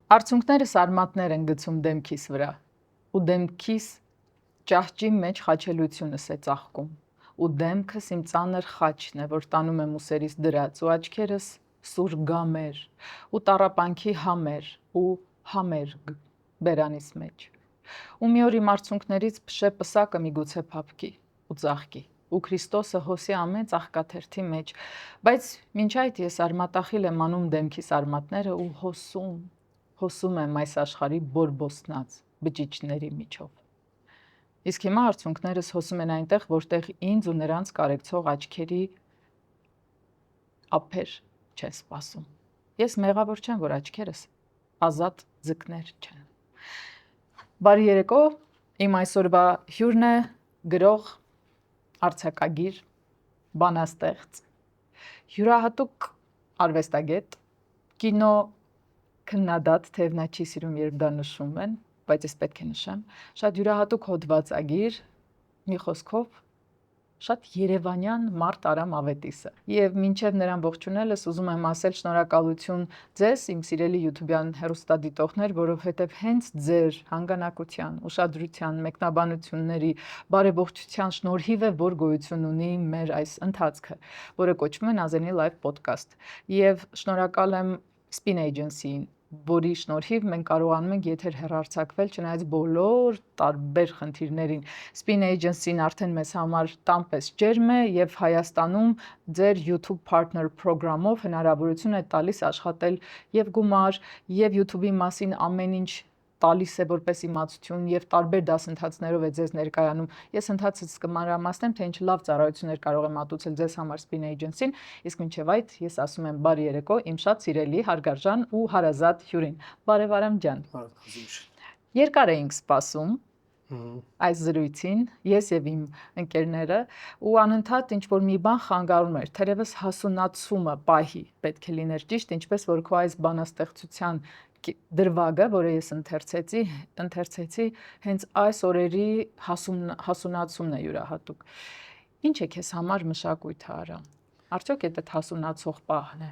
Արցունքներս արմատներ են գցում դեմքիս վրա, ու դեմքիս ճահճի մեջ խաչելությունս է ծաղկում, ու դեմքս իմ ծանր խաչն է, որ տանում եմ ուսերիս դրած, ու աչքերս սուր գամեր, ու տառապանքի համեր, ու համերգ բերանիս մեջ։ Ու մի օր իմ արցունքներից փշե պսակը միգուցե փափկի ու ծաղկի, ու Քրիստոսը հոսի ամեն ծաղկաթերթի մեջ, բայց մինչ այդ ես արմատախիլ եմ անում դեմքիս արմատները ու հոսում եմ այս աշխարհի բորբոսնած բջիջների միջով։ Իսկ հիմա արցունքներս հոսում են այնտեղ, որտեղ ինձ ու նրանց կարեկցող աչքերի ափեր չեն սպասում։ Ես մեղավոր չեմ, որ աչքերս ազատ ձկներ չեն։ Բարի երեկո, իմ այսօրվա հյուրն է գրող, արձակագիր, բանաստեղծ, յուրահատուկ արվեստագետ, կինո քննադատ, թեև նա չի սիրում, երբ դա նշում են, բայց ես պետք է նշեմ, շատ յուրահատուկ հոդվածագիր, մի խոսքով շատ երևանյան Մարտ Արամ Ավետիսը։ Եվ մինչև նրան ողջունելս ուզում եմ ասել շնորհակալություն ձեզ, իմ սիրելի YouTube-յան հեռուստադիտողներ, որովհետև հենց ձեր հանգանակության, ուշադրության, մեկնաբանությունների, բարեբողջության շնորհիվ է, որ գոյություն ունի մեր այս ընթացքը, որը կոչվում է Նազենի Live Podcast։ Եվ շնորհակալ եմ Spin Agency-ին, որի շնորհիվ մենք կարողանում ենք եթեր հեռարձակվել, չնայած բոլոր տարբեր խնդիրներին։ Spin Agency-ն արդեն մեզ համար տանպես ջերմ է եւ Հայաստանում ձեր YouTube Partner Program-ով հնարավորություն է տալիս աշխատել եւ գումար, եւ YouTube-ի մասին ամեն ինչ տալիս է որպես իմացություն եւ տարբեր դասընթացներով է ձեզ ներկայանում։ Ես ընթացից կմանրամասնեմ, թե ինչ լավ ծառայություններ կարող է մատուցել ձեզ համար Spin Agency-ն, իսկ մինչեւ այդ ես ասում եմ բարի երեկո իմ շատ սիրելի, հարգարժան ու հարազատ հյուրին։ Բարև Արամ ջան։ Երկար էինք սպասում այս զրույցին, ես եւ իմ ընկերները, ու անընդհատ ինչ որ մի բան խանգարում էր, թերևս հասունացումը պահի պետք է լիներ ճիշտ, ինչպես որ քո այս բանաստեղծության դրվագը, որը ես ընթերցեցի, հենց այս օրերի հասունացումն է յուրահատուկ։ Ինչ է քեզ համար մշակույթը, Արամ։ Արդյոք այդ հասունացող պահն է։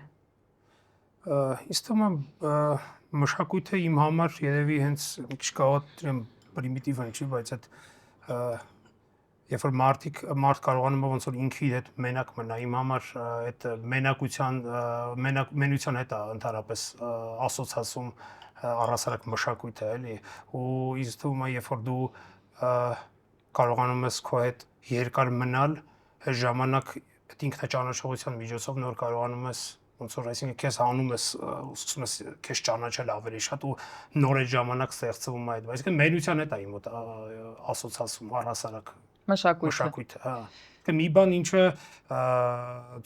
Ինձ թվում է մշակույթը իմ համար երևի հենց մի քիչ կարող պրիմիտիվ են, չի, բայց այդ երբ որ մարդ կարողանում է ոնց որ ինքի հետ մենակ մնա, իմ համար այդ մենության հետ է ընդհանրապես ասոցացում առասարակ մշակույթը, էլի, ու ինձ թվում է երբ որ դու կարողանում ես քո հետ երկար մնալ, այս ժամանակ այդ ինքնաճանաչողության միջոցով նոր կարողանում ես ոնց որ այսինքն քեզ հանում ես, սկսում ես քեզ ճանաչել ավելի շատ ու նոր այդ ժամանակ ստեղծվում է այդ, այսինքն մենության հետ է իմ մոտ ասոցացում առասարակ մշակույթը, հա։ Մի բան ինչը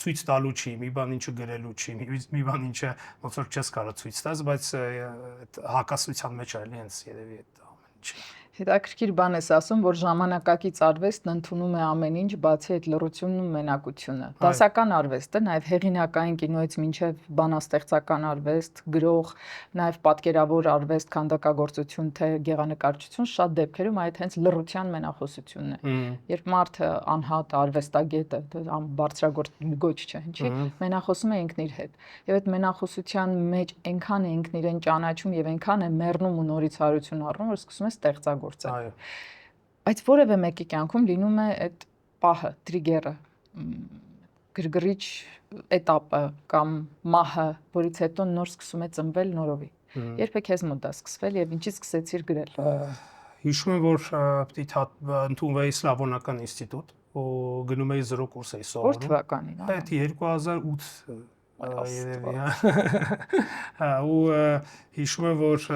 ցույց տալու չի, մի բան ինչը գրելու չի, մի բան ինչը ոնց որ չես կարող ցույց տաս, բայց այդ հակասության մեջ է, էլի, հենց երևի այդ ամեն ինչը։ Հետաքրքիր բան ես ասում, որ ժամանակակից արվեստն ընդունում է ամեն ինչ, բացի այդ լռությունն ու մենակությունը։ Դասական արվեստը, նաև հեղինակային կինոից մինչև բանաստեղծական արվեստ, գրող, նաև պատկերավոր արվեստ, քանդակագործություն, թե գեղանկարչություն, շատ դեպքերում այդ հենց լռության մենախոսությունն է։ Երբ մարդը անհատ արվեստագետը, բարձրագործ չէ, ինչի, մենախոսում է ինքն իր հետ։ Եվ այդ մենախոսության մեջ այնքան է ինքն իրեն ճանաչում եւ այնքան է մեռնում ու նորից հարություն առնում, որ սկսում է ստեղծագործել։ Այո։ Բայց որևէ մեկի կյանքում լինում է այդ պահը, տրիգերը, գրգռիչ էտապը կամ մահը, որից հետո նոր սկսում է ծնվել նորովի։ Երբ է քեզ մոտ դա սկսվել եւ ինչից սկսեցիր գրել։ Հիշում եմ, որ պետք է ընդունվեի Սլավոնական ինստիտուտ ու գնում էի 0 կուրս էի սովորում։ Որ թվականին։ Այդ 2008 երևի, հա։ Ու հիշում եմ, որ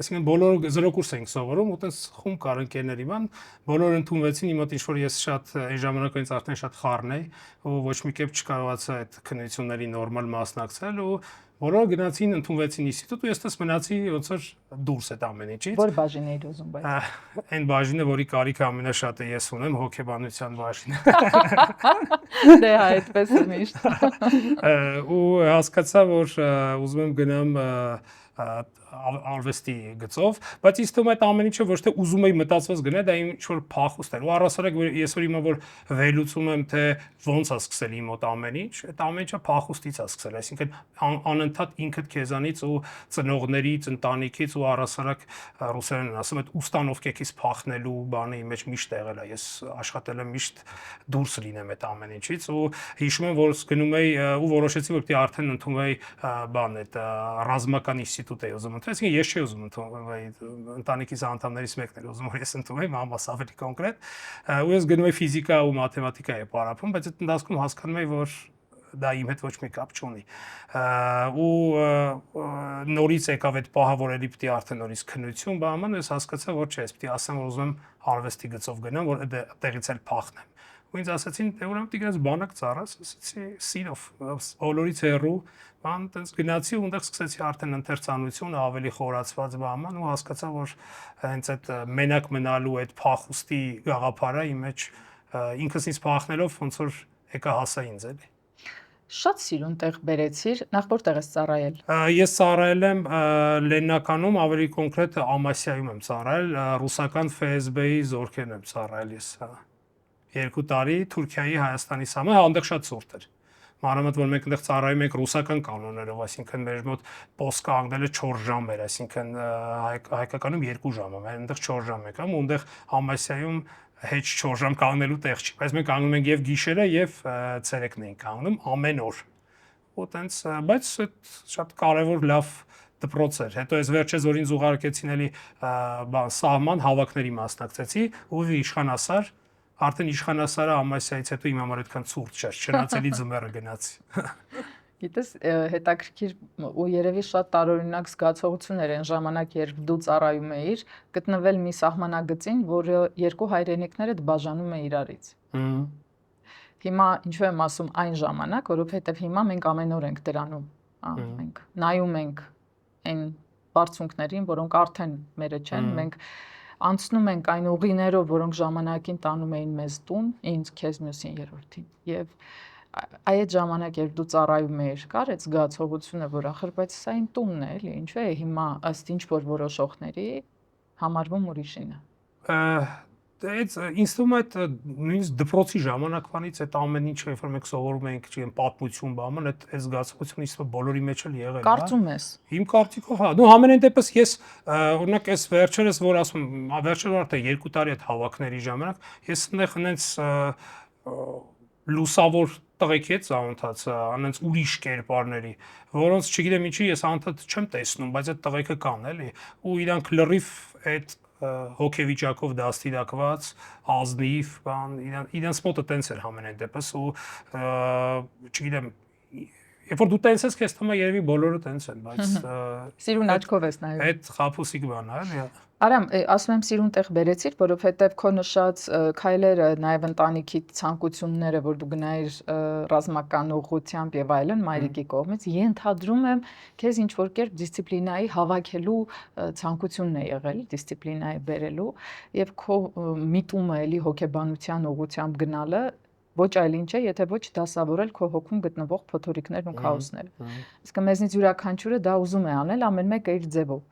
այսինքն բոլորը 0 կուրս էինք սովորում, ու տես խումբ կար ընկերների բան, բոլորը ընդունվեցին, իմ մոտ ինչ որ ես շատ այն ժամանակից արդեն շատ խառն էի, ու ոչ մի կերպ չկարողացա այդ քննությունների նորմալ մասնակցել, ու բոլորը գնացին ընդունվեցին ինստիտուտ, ու ես տես մնացի ոնց որ դուրս այդ ամեն ինչից։ Որ բաժին էիր ուզում, բայց այն բաժինը, որի կարիքը ամենաշատը ես ունեմ, հոգեբանության բաժինը։ Դե այդպես է միշտ։ Ու հասկացա, որ ուզում եմ գնամ արվեստի գծով, բայց ինձ թվում է այդ ամեն ինչը ոչ թե ուզում էի մտածված գնա, դա ինչ որ փախուստ էր։ Ու առասարակ ես որ հիմա որ վերլուծում եմ, թե ոնց է սկսել իմ մոտ ամեն ինչ, այդ ամեն ինչը փախուստից է սկսել, այսինքն անընդհատ ինքդ քեզանից ու ծնողներից, ընտանիքից ու առասարակ ռուսերեն ասում այդ ուստանովկեքից փախնելու բանը իմ մեջ միշտ եղել է։ Ես աշխատել եմ միշտ դուրս լինեմ այդ ամեն ինչից ու հիշում եմ, որ գնում էի ու որոշեցի, որ պիտի արդեն ընդունվեի բան այդ ռազմական ինստիտուտ էի ուզում ընդունել, այսինքն ես չէի ուզում ընդունել, ընտանիքիս անդամներից մեկն էր ուզում, որ ես ընդունեի, մամաս ավելի կոնկրետ, ու ես գնում էի ֆիզիկա ու մաթեմատիկա էի պարապում, բայց այդ ընթացքում հասկանում էի, որ դա իմ հետ ոչ մի կապ չունի։ Ու նորից եկավ այդ պահը, որ էլի պիտի արդեն նորից քննություն բաման, ես հասկացա, որ չէ, ես պիտի ասեմ, որ ուզում եմ արվեստի գծով գնամ, որ այդտեղից էլ փախնեմ։ Ու ինձ ասացին, դե ուրեմն պիտի գնաս բանակ ծառաս, ասացի սիրով, բոլորից հեռու, բան տենց գնացի ու այնտեղ սկսեցի արդեն ընթերցանությունը ավելի խորացված բաման ու հասկացա, որ հենց այդ մենակ մնալու այդ փախուստի գաղափարը իմ մեջ ինքս ինձ փախնելով ոնց որ եկա հասա ինձ էլի։ Շատ սիրուն տեղ բերեցիր, նախ որտեղ ես ծառայել։ Ես ծառայել եմ Լեննականում, ավելի կոնկրետ Ամասիայում եմ ծառայել, ռուսական ՖՍԲ-ի զորքերն եմ ծառայել ես 2 տարի Թուրքիայի Հայաստանի սահմանը, այնտեղ շատ ցուրտ էր։ Մանավանդ որ մենք այնտեղ ծառայում ենք ռուսական կանոններով, այսինքն մեր մոտ պոսկը անգնելը 4 ժամ էր, այսինքն հայկականում 2 ժամ է, այնտեղ 4 ժամ եկամ ու այնտեղ Ամասիայում հեչ 4 ժամ կանգնելու տեղ չի, բայց մենք կանգնում ենք եւ գիշերը եւ ցերեկն ենք կանգնում ամեն օր։ Ու տենց, բայց շատ կարեւոր լավ դպրոց էր։ Հետո ես վերջերս որ ինձ ուղարկեցին էլի սահման հավաքների մասնակցեցի ու իշխանասար, արդեն իշխանասարը Ամասիայից հետո իմ համար այդքան ցուրտ չէր, չնայած էլի ձմեռը գնացի։ Գիտես, հետաքրքիր ու երևի շատ տարօրինակ զգացողություն էր այն ժամանակ, երբ դու ծառայում էիր, գտնվել մի սահմանագծին, որը երկու հայրենիքներդ բաժանում է իրարից։ Հիմա ինչու եմ ասում այն ժամանակ, որովհետև հիմա մենք ամեն օր ենք դրանում, մենք նայում ենք այն բարձունքներին, որոնք արդեն մերը չեն, մենք անցնում ենք այն ուղիներով, որոնք ժամանակին տանում էին մեզ տուն, ինձ, քեզ, մյուսին, երրորդին։ Եվ այդ ժամանակ, երբ դու ծառայում էիր, կար այդ զգացողությունը, որ ախր, բայց սա իմ տունն է, էլի, ինչու է հիմա ըստ ինչ որ որոշողների համարվում ուրիշինը։ Այդ ինձ թվում է այդ նույնիսկ դպրոցի ժամանակվանից այդ ամեն ինչը, երբ որ մենք սովորում ենք, չգիտեմ, պատմություն բաման, այդ զգացողությունը ինձ թվում է բոլորի մեջ էլ եղել է։ Կարծում ես։ Իմ կարծիքով, հա, դու համենայն դեպս ես օրինակ այս վերջերս որ ասում, վերջերս արդեն 2 տարի այդ հավաքների ժամանակ, ես այնտեղ այնց լուսավոր տղեկ հետ ծանոթաց, անենց ուրիշ կերպարների, որոնց չգիտեմ ինչի ես անդադ չեմ տեսնում, բայց այդ տղեկը կան, էլի, ու իրանք լրիվ այդ հոգեվիճակով դաստիարակված, ազնիվ, բան, իրենց մոտը տենց էր համենայն դեպս ու չգիտեմ, երբ որ դու տենց ես, քեզ թվում է երևի բոլորը տենց են, բայց սիրուն աչքով ես նայում։ Այդ խափուսիկ բանն է, էլի։ Արամ, ասում եմ սիրուն տեղ բերեցիր, որովհետև քո նշած քայլերը, նաև ընտանիքի ցանկությունները, որ դու գնայիր ռազմական ուղղությամբ եւ այլն, մայրիկի կողմից, ենթադրում եմ, քեզ ինչ որ կերպ դիսցիպլինայի հավաքելու ցանկությունն է եղել, դիսցիպլինայի բերելու եւ քո միտումը էլի հոգեբանության ուղղությամբ գնալը ոչ այլ ինչ է, եթե ոչ դասավորել քո հոգում գտնվող փոթորիկներն ու քաոսները։ Իսկ մեզնից յուրաքանչյուրը դա ուզում է անել, ամեն մեկը իր ձևով։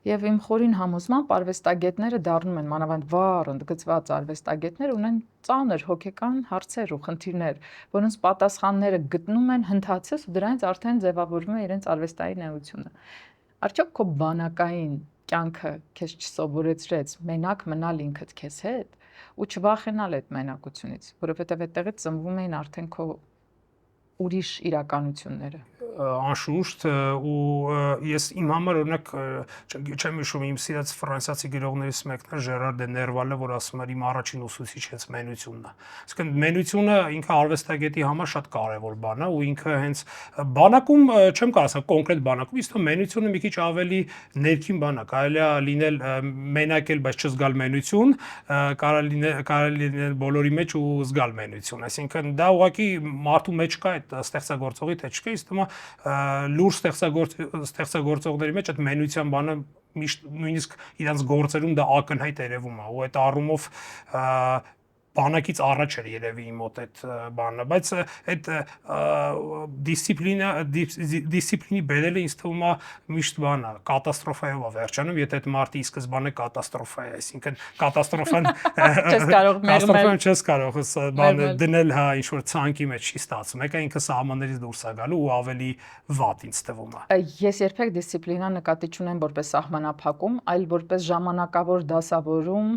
Եվ իմ խորին համոզմամբ արվեստագետները դառնում են մանավանդ վառ ընդգծված արվեստագետներ ունեն ծանր հոգեկան հարցեր ու խնդիրներ, որոնց պատասխանները գտնում են հնդածես ու դրանից արդեն ձևավորվում է իրենց արվեստային էությունը։ Արդյոք քո բանակային կյանքը քեզ չսովորեցրեց մենակ մնալ ինքդ քեզ հետ ու չվախենալ այդ մենակությունից, որովհետև այդտեղից ծնվում էին արդեն քո ուրիշ իրականությունները։ Անշուշտ ու ես իմ համար օրինակ չեմ հիշում իմ սիրած ֆրանսիացի գրողներից մեկն է Ժերար դե Ներվալը, որ ասում էր իմ առաջին ուսուցիչը հենց մենությունն է։ Իսկն մենությունը ինքը արվեստագետի համար շատ կարևոր բան է ու ինքը հենց բանակում չեմ կարող ասել կոնկրետ բանակում, իսկ մենությունը մի քիչ ավելի ներքին բան է, կարելի է լինել մենակ էլ, բայց չզգալ մենություն, կարելի լինել բոլորի մեջ ու զգալ մենություն, այսինքն դա ուղղակի մարդու մեջ կա այդ ստեղծագործողի թե չկա, իսկ հիմա լուրջ ստեղծագործողների մեջ այդ մենության բանը միշտ նույնիսկ իրանց գործերում դա ակնհայտ երևում է ու այդ առումով բանակից առաջ էր երևի իմ մոտ այդ բանը, բայց այդ դիսցիպլինի բերելը ինձ թվում է միշտ բան է, կատաստրոֆայով է վերջանում, եթե այդ մարտի սկզբանե կատաստրոֆա է, այսինքն կատաստրոֆան չես կարող բանը դնել, հա, ինչ որ ցանկի մեջ չի ստացվում, եկա ինքը սահմաններից դուրս է գալու ու ավելի վատ ինձ թվում է։ Ես երբեք դիսցիպլինա նկատի չունեմ որպես սահմանափակում, այլ որպես ժամանակավոր դասավորում,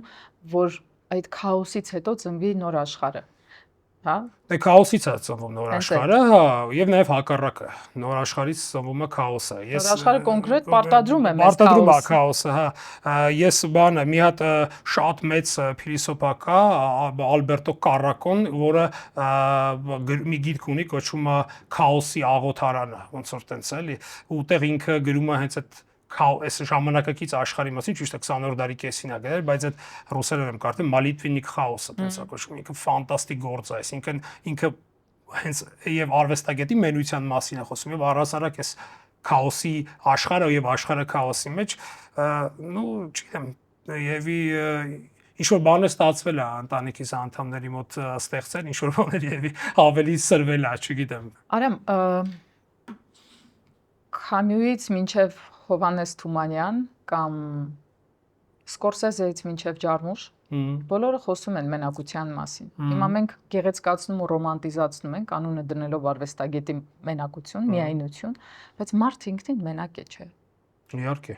որ այդ քաոսից հետո ծնվի նոր աշխարհը, հա։ Դե քաոսից է ծնվում նոր աշխարհը, հա, եւ նաեւ հակառակը։ Նոր աշխարհից ծնվում է քաոսը։ Նոր աշխարհը կոնկրետ պարտադրում է մեզ պարտադրում է քաոսը, հա։ Ես բանը մի հատ շատ մեծ փիլիսոփա կա, Ալբերտո Կարակոն, որը մի գիրք ունի, կոչվում է Քաոսի աղոթարանը, ոնց որ տենց էլի, ուտեղ ինքը գրում է հենց այդ այս ժամանակակից աշխարհի մասին, ճիշտ է 20-րդ դարի կեսին է գրել, բայց այդ ռուսերեն եմ կարդում, Մալիտվինիկ քաոսը, տենց է կոչվում, ինքը ֆանտաստիկ գործ է, այսինքն ինքը հենց եւ արվեստագետի մենության մասին է խոսում եւ առհասարակ այս քաոսի աշխարհը եւ աշխարհը քաոսի մեջ, նու չգիտեմ, եւի ինչ որ բաներ ստացվել է ընտանիքիս անդամների մոտ ստեղծել, ինչ որ բաներ եւի ավելի սրվել է, չգիտեմ։ Արամ, Քամյուից մինչև Հովհաննես Թումանյան կամ Սկորսեզեից մինչև Ջարմուշ, բոլորը խոսում են մենակության մասին։ Հիմա մենք գեղեցկացնում ու ռոմանտիզացնում ենք, անունը դնելով արվեստագետի մենակություն, միայնություն, բայց մարդը ինքնին մենակ է, չէ։ Իհարկե։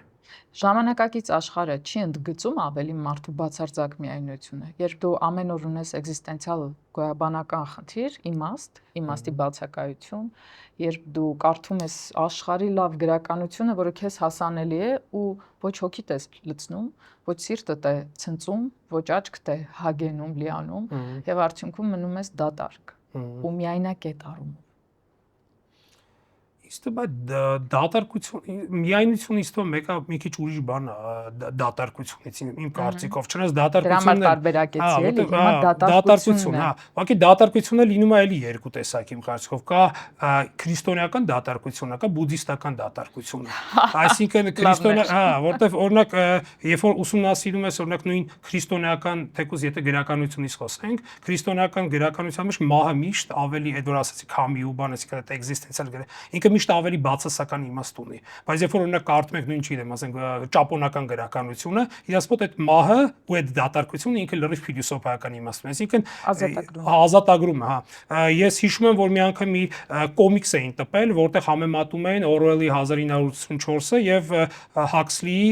Ժամանակակից աշխարհը չի ընդգծում ավելի մարդու բացարձակ միայնությունը, երբ դու ամեն օր ունես էգզիստենցիալ գոյաբանական խնդիր, իմաստի բացակայություն, երբ դու կարդում ես աշխարհի լավ գրականությունը, որը քեզ հասանելի է ու ոչ հոգիդ ես լցնում, ոչ սիրտդ է ցնծում, ոչ աչքդ է հագենում, լիանում, եւ արդյունքում մնում ես դատարկ ու միայնակ է դառնում։ Իսկ դատարկություն, միայնություն իստո մեկը մի քիչ ուրիշ բան է դատարկությունից իմ կարծիքով, չնայած դատարկությունն է դատարկություն, հա, ուղղակի դատարկությունը լինում է էլի երկու տեսակ իմ կարծիքով, կա քրիստոնեական դատարկությունը, կա բուդդիստական դատարկությունը։ Այսինքն քրիստոնյա, հա, որտեվ օրինակ երբ որ ուսումնասիրում ես օրինակ նույն քրիստոնեական, թեկուզ եթե գրականությունից խոսենք, քրիստոնեական գրականության մեջ մահը միշտ ավելի այդ որ ասացի քամի ու բան, այսինքն այդ էգզիստենցիալ ինքը միշտ ավելի բացասական իմաստ ունի, բայց երբ որ օրինակ կարդում եք նույն չգիտեմ, ասենք ճապոնական գրականությունը, իրաց մոտ այդ մահը ու այդ դատարկությունը ինքը լրիվ փիլիսոփայական իմաստ ունի, այսինքն ազատագրում է, հա։ Ես հիշում եմ, որ մի անգամ մի կոմիքս էին տպել, որտեղ համեմատում էին Օրուելի 1984-ը եւ Հաքսլիի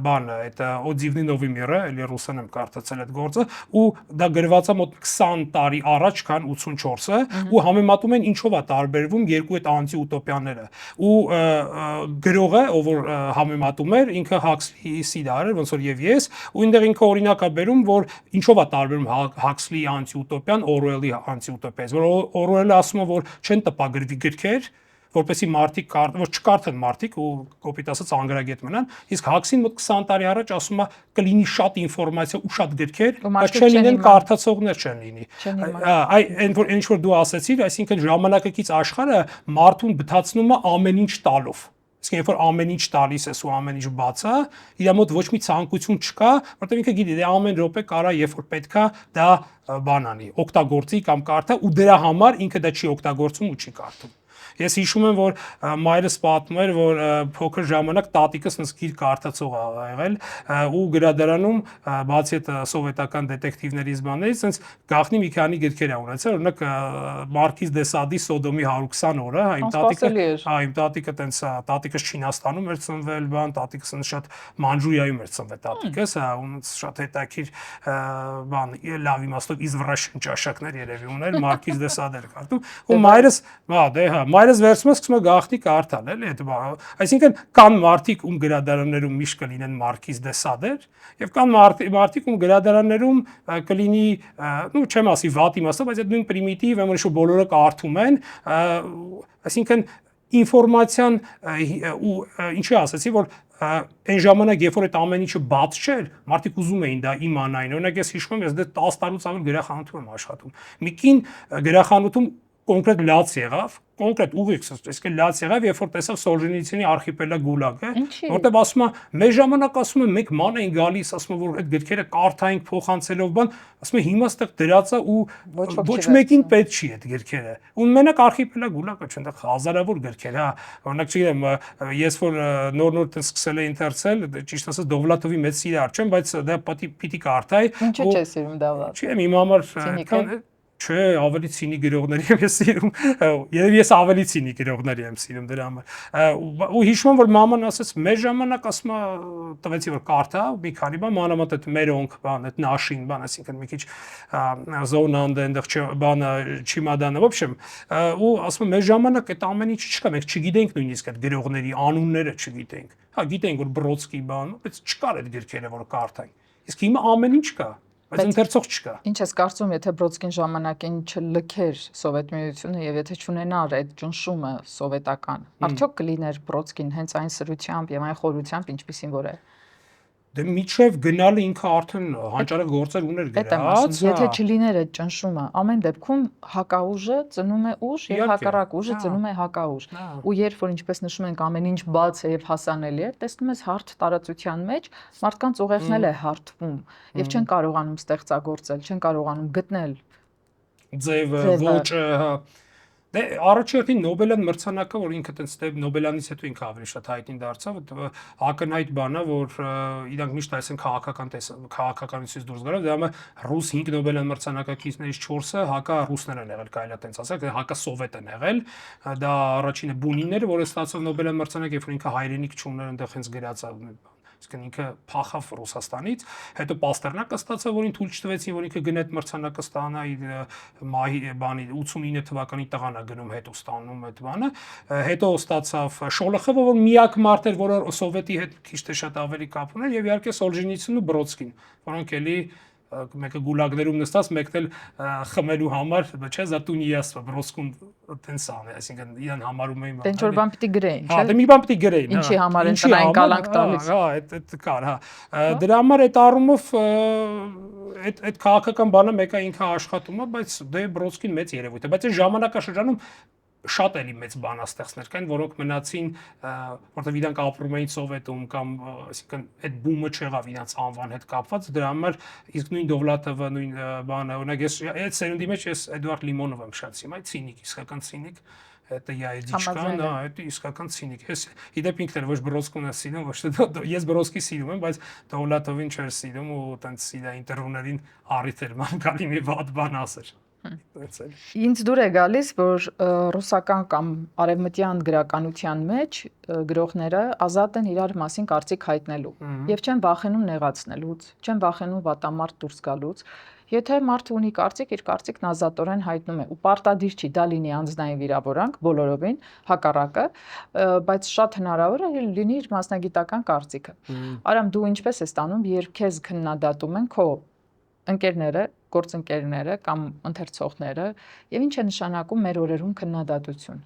բանը, այդ Օդիվնի Նովի միրը, էլի ռուսերեն եմ կարդացել այդ գործը, ու դա գրված է մոտ 20 տարի առաջ, քան 84-ը, ու համեմատում են ինչով է տարբերվում երկու այդ անտիուտոպիաները, ու գրողը, ով որ համեմատում էր, ինքը Հաքսլիի սիրահար էր, ոնց որ եւ ես, ու այնտեղ ինքը օրինակ է բերում, որ ինչով է տարբերում Հաքսլիի անտիուտոպիան Օրուելի անտիուտոպիայից, որ Օրուելը ասում է, որ չեն տպագրվի գրքեր, որպեսի մարդիկ որ չկարդեն մարդիկ ու կոպիտ ասած անգրագետ մնան, իսկ Հաքսին մոտ 20 տարի առաջ ասում է կլինի շատ ինֆորմացիա ու շատ գրքեր, բայց չեն լինեն կարդացողներ չեն լինի։ Այն որ ինչ որ դու ասացիր, այսինքն ժամանակակից աշխարհը մարդուն բթացնում է ամեն ինչ տալով։ Իսկ երբ որ ամեն ինչ տալիս ես ու ամեն ինչ բաց է, իր մոտ ոչ մի ցանկություն չկա, որտեղ ինքը գիտի, դե ամեն րոպե կարա, երբ որ պետքա, դա բան անի, օգտագործի կամ կարդա ու դրա համար ինքը դա չի օգտագործում ու չի կարդում։ Ես հիշում եմ, որ մայրս պատմում էր, որ փոքր ժամանակ տատիկս նս գիրք կարդացող ա եղել ու գրադարանում բացի այդ սովետական դետեկտիվներից բաներից sense գախնի մի քանի գրքեր ա ունեցել, օրինակ Մարկիս դե Սադի Սոդոմի 120 օրը, հա իմ տատիկը տենց տատիկս Չինաստանում էր ծնվել, բան, տատիկս շատ Մանջուրիայում էր ծնվել տատիկս, հա, ու շատ հետաքրքիր բան, լավ իմաստով իզվրաշեն ճաշակներ երևի ուներ, Մարկիս դե Սադեր կարդում, ու մայրս, հա, դե հա, մայրս վերցնում է սկսում է գախնի կարդալ, էլի այդ բանը։ Այսինքն կան մարդիկ, ում գրադարաններում միշտ կլինեն Մարկիս դե Սադեր, եւ կան մարդիկ, ում գրադարաններում կլինի, ну, չեմ ասի վատ իմաստով, բայց այդ նույն պրիմիտիվ, որ ինչ բոլորը կարդում են, այսինքն ինֆորմացիան ու ինչի ասացի, որ այն ժամանակ, երբ որ այդ ամեն ինչը բաց չէր, մարդիկ ուզում էին դա իմանային։ Օրինակ ես հիշում եմ, ես դե 10 տարուց ավել գրախանութում եմ աշխատում։ Մի կին գրախանութում կոնկրետ լաց եղավ, կոնկրետ ուղիղ, այսինքն լաց եղավ, երբ որ տեսավ Սոլժենիցինի արխիպելագ գուլագը, Ինչի՞։ որտեղ ասում է, մեր ժամանակ ասում է, մենք ման էին գալիս, ասում է, որ այդ գրքերը կարդայինք փոխանցելով բան, ասում է, հիմա ստեղ դրած է ու ոչ մեկին պետք չի այդ գրքերը։ Ու մենակ արխիպելագ գուլագը չէ, այնտեղ հազարավոր գրքեր, հա, օրինակ չգիտեմ, ես որ նոր-նոր տես սկսել էի ընթերցել, ճիշտ ասած Դովլաթովի մեծ սիրահար չեմ, բայց դա պիտի կարդայի։ Ինչու՞ չես սիրում Դովլաթ։ Չեմ, իմ համար Չէ, ավելի ցինիկ գրողների եմ սիրում։ Եվ ես ավելի ցինիկ գրողների եմ սիրում դրա համար։ Ու հիշում եմ, որ մաման ասաց, մեր ժամանակ ասում է, տվեցի որ կարդա, մի քանի բան, մանավանդ այդ մերոնք բան, այդ նաշին բան, այսինքն մի քիչ զոնանդը, այնտեղ բանը, չիմադանը, в общем, ու ասում եմ, մեր ժամանակ այդ ամեն ինչ չկա, մենք չգիտենք նույնիսկ այդ գրողների անունները չգիտենք։ Հա, գիտենք որ Բրոդսկի բան, բայց չկար այդ գրքերը, որ կարդանք։ Իսկ հիմա ամեն ինչ կա։ Բայց ընթերցող չկա։ Ինչ ես կարծում, եթե Բրոդսկին ժամանակին չլքեր Սովետ միությունը եւ եթե չունենար այդ ճնշումը սովետական, արդյոք կլիներ Բրոդսկին հենց այն սրությամբ եւ այն խորությամբ, ինչպիսին որ է։ Դե միջև գնալը ինքը արդեն հանճարեղ գործեր ուներ գրած։ Եթե չլիներ այդ ճնշումը, ամեն դեպքում հակաուժը ծնում է ուժ եւ հակառակ ուժը ծնում է հակաուժ։ Ու երբ որ ինչպես նշում ենք ամեն ինչ բաց է եւ հասանելի է, տեսնում ես հարթ տարածության մեջ մարդկանց ուղեղն էլ է հարթվում եւ չեն կարողանում ստեղծագործել, չեն կարողանում գտնել ձևը, ոճը, հա։ Դե առաջին Նոբելյան մրցանակը, որ ինքը տենց Նոբելյանից հետո ինքը ավելի շատ հայտնի դարձավ, ակնհայտ բան է, որ իրանք միշտ այսեն քաղաքականությունից դուրս գալով, դա ռուս 5 Նոբելյան մրցանակակիցներից 4-ը հակա ռուսներ են եղել, կարելի է տենց ասել, հակա սովետ են եղել, դա առաջինը Բունինները, որը ստացավ Նոբելյան մրցանակ, երբ որ ինքը հայրենիք չուներ, այնտեղ հենց գրած է Իսկն ինքը փախավ Ռուսաստանից, հետո Պաստերնակը ստացավ, որին թույլ չտվեցին, որ ինքը գնա այդ մրցանակը ստանա իր մահի բանի 89 թվականի տղան է գնում հետո ստանում այդ բանը, հետո ստացավ Շոլոխովը, որ միակ մարդ էր, որը սովետի հետ քիչ թե շատ ավելի կապ ուներ, եւ իհարկե Սոլժենիցինն ու Բրոդսկին, որոնք էլի մեկը գուլագներում նստած, մեկն էլ խմելու համար, չէ, զատունիասը Բրոդսկուն տենց ան, այսինքն իրան համարում էին։ Ինչ որ բան պիտի գրեին, չէ։ Հա, դե մի բան պիտի գրեին, հա։ Ինչի համար են տնային կալանք տալիս։ Հա, այդ կար, հա։ Դրա համար այդ առումով այդ քաղաքական բանը մեկը ինքը աշխատում է, բայց դե Բրոդսկին մեծ երևույթ է, բայց այդ ժամանակաշրջանում շատ էլի մեծ բանաստեղծներ կային, որոնք մնացին, որտեղ իրանք ապրում էին Սովետում կամ այսինքն այդ բումը չեղավ իրանց անվան հետ կապված, դրա համար իսկ նույն Դովլաթովը, նույն բանը, օրինակ ես այդ սերունդի մեջ ես Էդուարդ Լիմոնովը եմ շատ սիրում, այդ ցինիկ, իսկական ցինիկ, это я Эдичкան, հա, это իսկական ցինիկ։ Ես իդեպ ինքն էլ ոչ Բրոդսկուն եմ սիրում, ոչ թե ես Բրոդսկի սիրում եմ, բայց Դովլաթովին չէր սիրում ու տենց իրա ինտերվյուներին առիթ էր ման գալի մի վատ բան ասեր։ Ինձ դուր է գալիս, որ ռուսական կամ արևմտյան գրականության մեջ գրողները ազատ են իրար մասին կարծիք հայտնելու եւ չեն վախենում նեղացնելուց, չեն վախենում վատամարտ դուրս գալուց։ Եթե մարդը ունի կարծիք, իր կարծիքն ազատորեն հայտնում է ու պարտադիր չի դա լինի անձնային վիրավորանք բոլորովին, հակառակը, բայց շատ հնարավոր է լինի իր մասնագիտական կարծիքը։ Արամ, դու ինչպես ես ստանում, երբ քեզ քննադատում են քո ընկերները, գործընկերները կամ ընթերցողները, եւ ինչ է նշանակում մեր օրերում քննադատություն։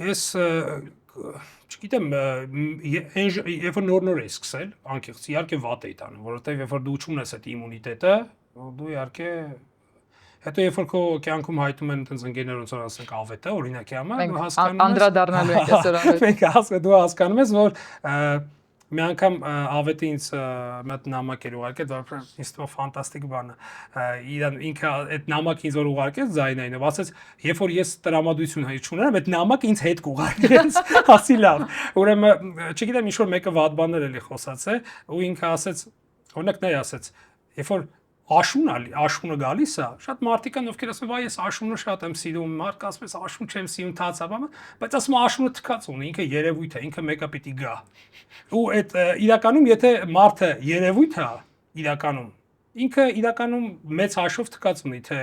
Ես չգիտեմ, երբ որ նոր-նոր էի սկսել, անկեղծ, իհարկե վատ էի տանում, որովհետեւ երբ որ դու չունես այդ իմունիտետը, դու իհարկե հետո երբ որ քո կյանքում հայտում են այդպես ընկերներ ոնց որ ասենք ավետը, օրինակի համար, դու հասկանում ես, անդրադառնալու ենք այսօր։ Մենք դու հասկանում ես, որ մի անգամ ավետը ինձ մտ նամակ էր ուղարկել, դա ինձ թվում է ֆանտաստիկ բան է։ Իրան ինքը այդ նամակը ինձ որ ուղարկեց ձայնայինով, ասաց, երբ որ ես տրամադրություն չունենամ, այդ նամակը ինձ հետ կուղարկեց, ասի լավ։ Ուրեմն, չգիտեմ, ինչ որ մեկը վատ բաներ էլի խոսած է, ու ինքը ասաց, օրինակ նա ասաց, երբ որ աշունը գալիս է, շատ մարդիկ են ովքեր ասում, վայ ես աշունը շատ եմ սիրում, մարդ ասում ես աշուն չեմ սիրում, թացաբամը, բայց ասում աշունը թքած ունի, ինքը երևույթ է, ինքը մեկը պիտի գա։ Ու այդ իրականում եթե մարդը երևույթ է, իրականում, ինքը իրականում մեծ հաշվով թքած ունի, թե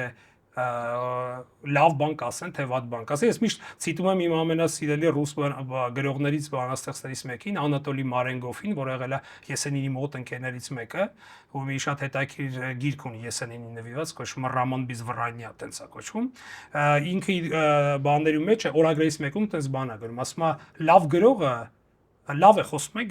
լավ բան կասեն, թե վատ բան կասեն։ Ես միշտ ցիտում եմ իմ ամենասիրելի ռուս գրողներից, բանաստեղծներից մեկին, Անատոլի Մարենգոֆին, որ եղել է Եսենինի մոտ ընկերներից մեկը, ով մի շատ հետաքրքիր գիրք ունի Եսենինին նվիրված, կոչվում է Ռաման Բիզվրանյա, տենց է կոչվում։ Ինքը իր բաների մեջ օրագրերից մեկում տենց բան է գրում, ասում է լավ գրողը լավ է խոսում այն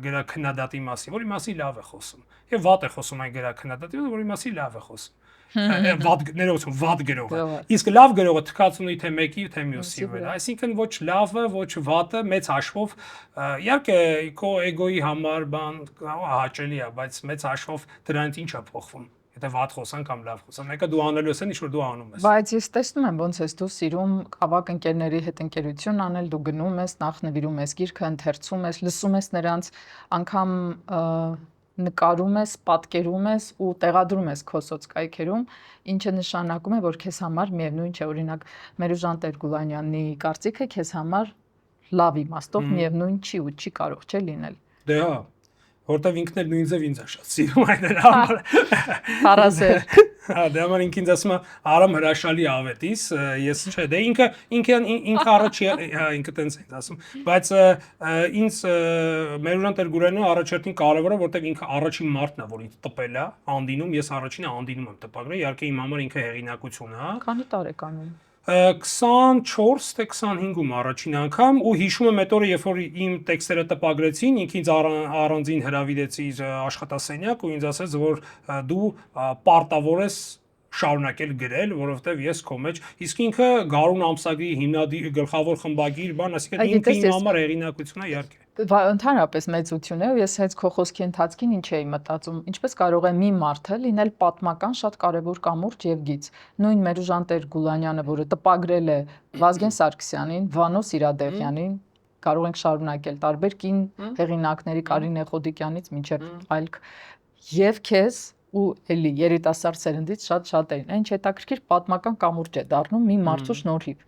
գրաքննադատի մասին, որի մասին լավ է խոսում, եւ վատ է խոսում այն գրաքննադատի, որի մասին լավ է խոսում։ Վատ գրողը։ Իսկ լավ գրողը թքած ունի թե մեկի, թե մյուսի վրա։ Այսինքն ոչ լավը, ոչ վատը մեծ հաշվով, իհարկե քո էգոյի համար բան հաճելի է, բայց մեծ հաշվով դրանից ինչ է փոխվում։ Եթե վատ խոսան կամ լավ խոսան, մեկը դու անելու ես, ինչ որ դու անում ես։ Բայց ես տեսնում եմ ոնց ես դու սիրում ավակ ընկերների հետ ընկերություն անել, դու գնում ես, նախ նվիրում ես գիրքը, ընթերցում ես, լսում ես նրանց, անգամ նկարում ես, պատկերում ես ու տեղադրում ես քո սոցկայքերում, ինչը նշանակում է, որ քեզ համար միևնույն չէ, օրինակ Մերուժան Տեր-Գուլանյանի կարծիքը քեզ համար լավ իմաստով միևնույն չի ու չի կարող չէ լինել։ Դե հա, որտեվ ինքն էլ նույն ձև ինձ է շատ սիրում այն համար։ Փարասեր։ Հա, դե համար ինքն ասում է Արամ հրաշալի ավետիս, ես չէ, դե ինքը առաջի ինքը տենց է ասում, բայց ինձ Մերուժան Տեր-Գուլանյանը առաջերտին կարևոր է, որտեվ ինքը առաջին մարդն է, որ ինձ տպել է Անդինում, ես առաջինը Անդինում եմ տպագրել, իհարկե իմ համար ինքը հեղինակություն է։ Քանի տարեկանում։ 24 թե 25-ում առաջին անգամ ու հիշում եմ այդ օրը, երբ որ իմ տեքստերը տպագրեցին, ինքը ինձ առանձին հրավիրեց իր աշխատասենյակ ու ինձ ասեց, որ դու պարտավոր ես շարունակել գրել, որովհետև ես քո մեջ, իսկ ինքը Գարուն ամսագրի հիմնադիր գլխավոր խմբագիր բան, այսինքն ինքը իմ համար հեղինակություն է իհարկե։ Ընդհանրապես մեծություն է ու ես հենց քո խոսքի ընթացքին ինչ էի մտածում, ինչպես կարող է մի մարդը լինել պատմական շատ կարևոր կամուրջ եւ գիծ։ Նույն Մերուժան Տեր-Գուլանյանը, որը տպագրել է Վազգեն Սարգսյանին, Վանո Սիրադեղյանին, կարող ենք շարունակել տարբեր կին հեղինակների Կարինե Խոդիկյանից մինչև այլ եւ քեզ ու էլի երիտասարդ սերնդից շատ էին։ Ինչ հետաքրքիր պատմական կամուրջ է դառնում մի մարդու շնորհիվ։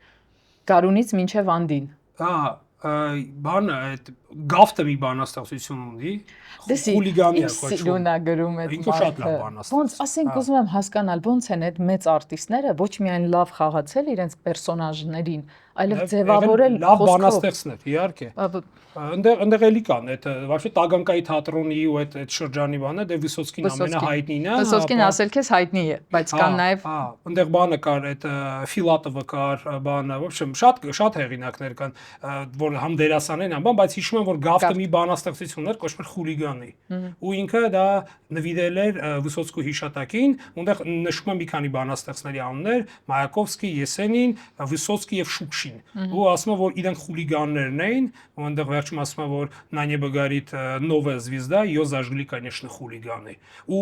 Գարունից մինչև Անդին։ Հա, բանը այդ գավթը մի բանաստեղծություն ունի, խուլիգանի է կոչվում։ Սիրունա գրում այդ ինքը շատ լավ բանաստեղծ։ Ոնց ասենք ուզում եմ հասկանալ ոնց են այդ մեծ արտիստները ոչ միայն լավ խաղացել իրենց պերսոնաժներին, այլև ձևավորել լավ բանաստեղծներ, իհարկե։ Այնտեղ էլի կան այդ вообще Տագանկայի թատրոնի ու այդ շրջանի բանը, դե Վիսոցկին ամենահայտնին է։ Վիսոցկին ասել քեզ հայտնի է, բայց կան նաև հա, այնտեղ բանը կար, այդ Ֆիլատովը կար, բանը, в общем, շատ հեղինակներ կան, որ համ դերասան են, համ, բայց հիշում եմ, որ գավթը մի բանաստեղծություն էր, կոչվում էր Խուլիգանի։ Ու ինքը դա նվիրել էր Վիսոցկու հիշատակին, այնտեղ նշվում է մի քանի բանաստեղծների անուններ՝ Մայակովսկի, Եսենին, Վիսոցկի եւ Շուկշին։ Ու ասում է, որ իրենք խուլիգաններն էին, ու այնտեղ վերջում ասում է, որ на небо горит новая звезда, ее зажгли, конечно, хулиганы։ Ու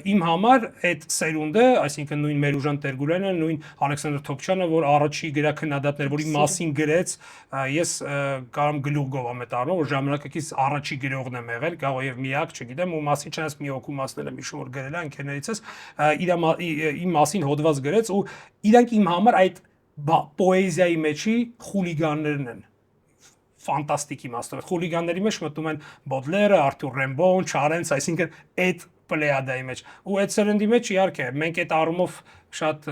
իմ համար այդ սերունդը, այսինքն նույն Մերուժան Տեր-Գուլյանը, նույն Ալեքսանդր Թոփչյանը, որ առաջի գրաքննադատներ, որի մասին գրեց, ես կարամ գլուխ գովամ այդ առումով, որ ժամանակակից առաջի գրողն եմ եղել, կարող է եւ միակ, չգիտեմ, ու մասին չնայած մի հոգու մասնել եմ իշում որ գրել է ընկերներիցս, իմ մասին հոդված գրեց ու իրանք իմ համար այդ պոեզիայի մեջի խուլիգաններն են։ Ֆանտաստիկ իմաստով։ Խուլիգանների մեջ մտնում են Բոդլերը, Արթուր Ռեմբոն, Չարենց, այսինքն այդ պլեյադայի մեջ։ Ու այդ սերնդի մեջ իհարկե մենք այդ առումով շատ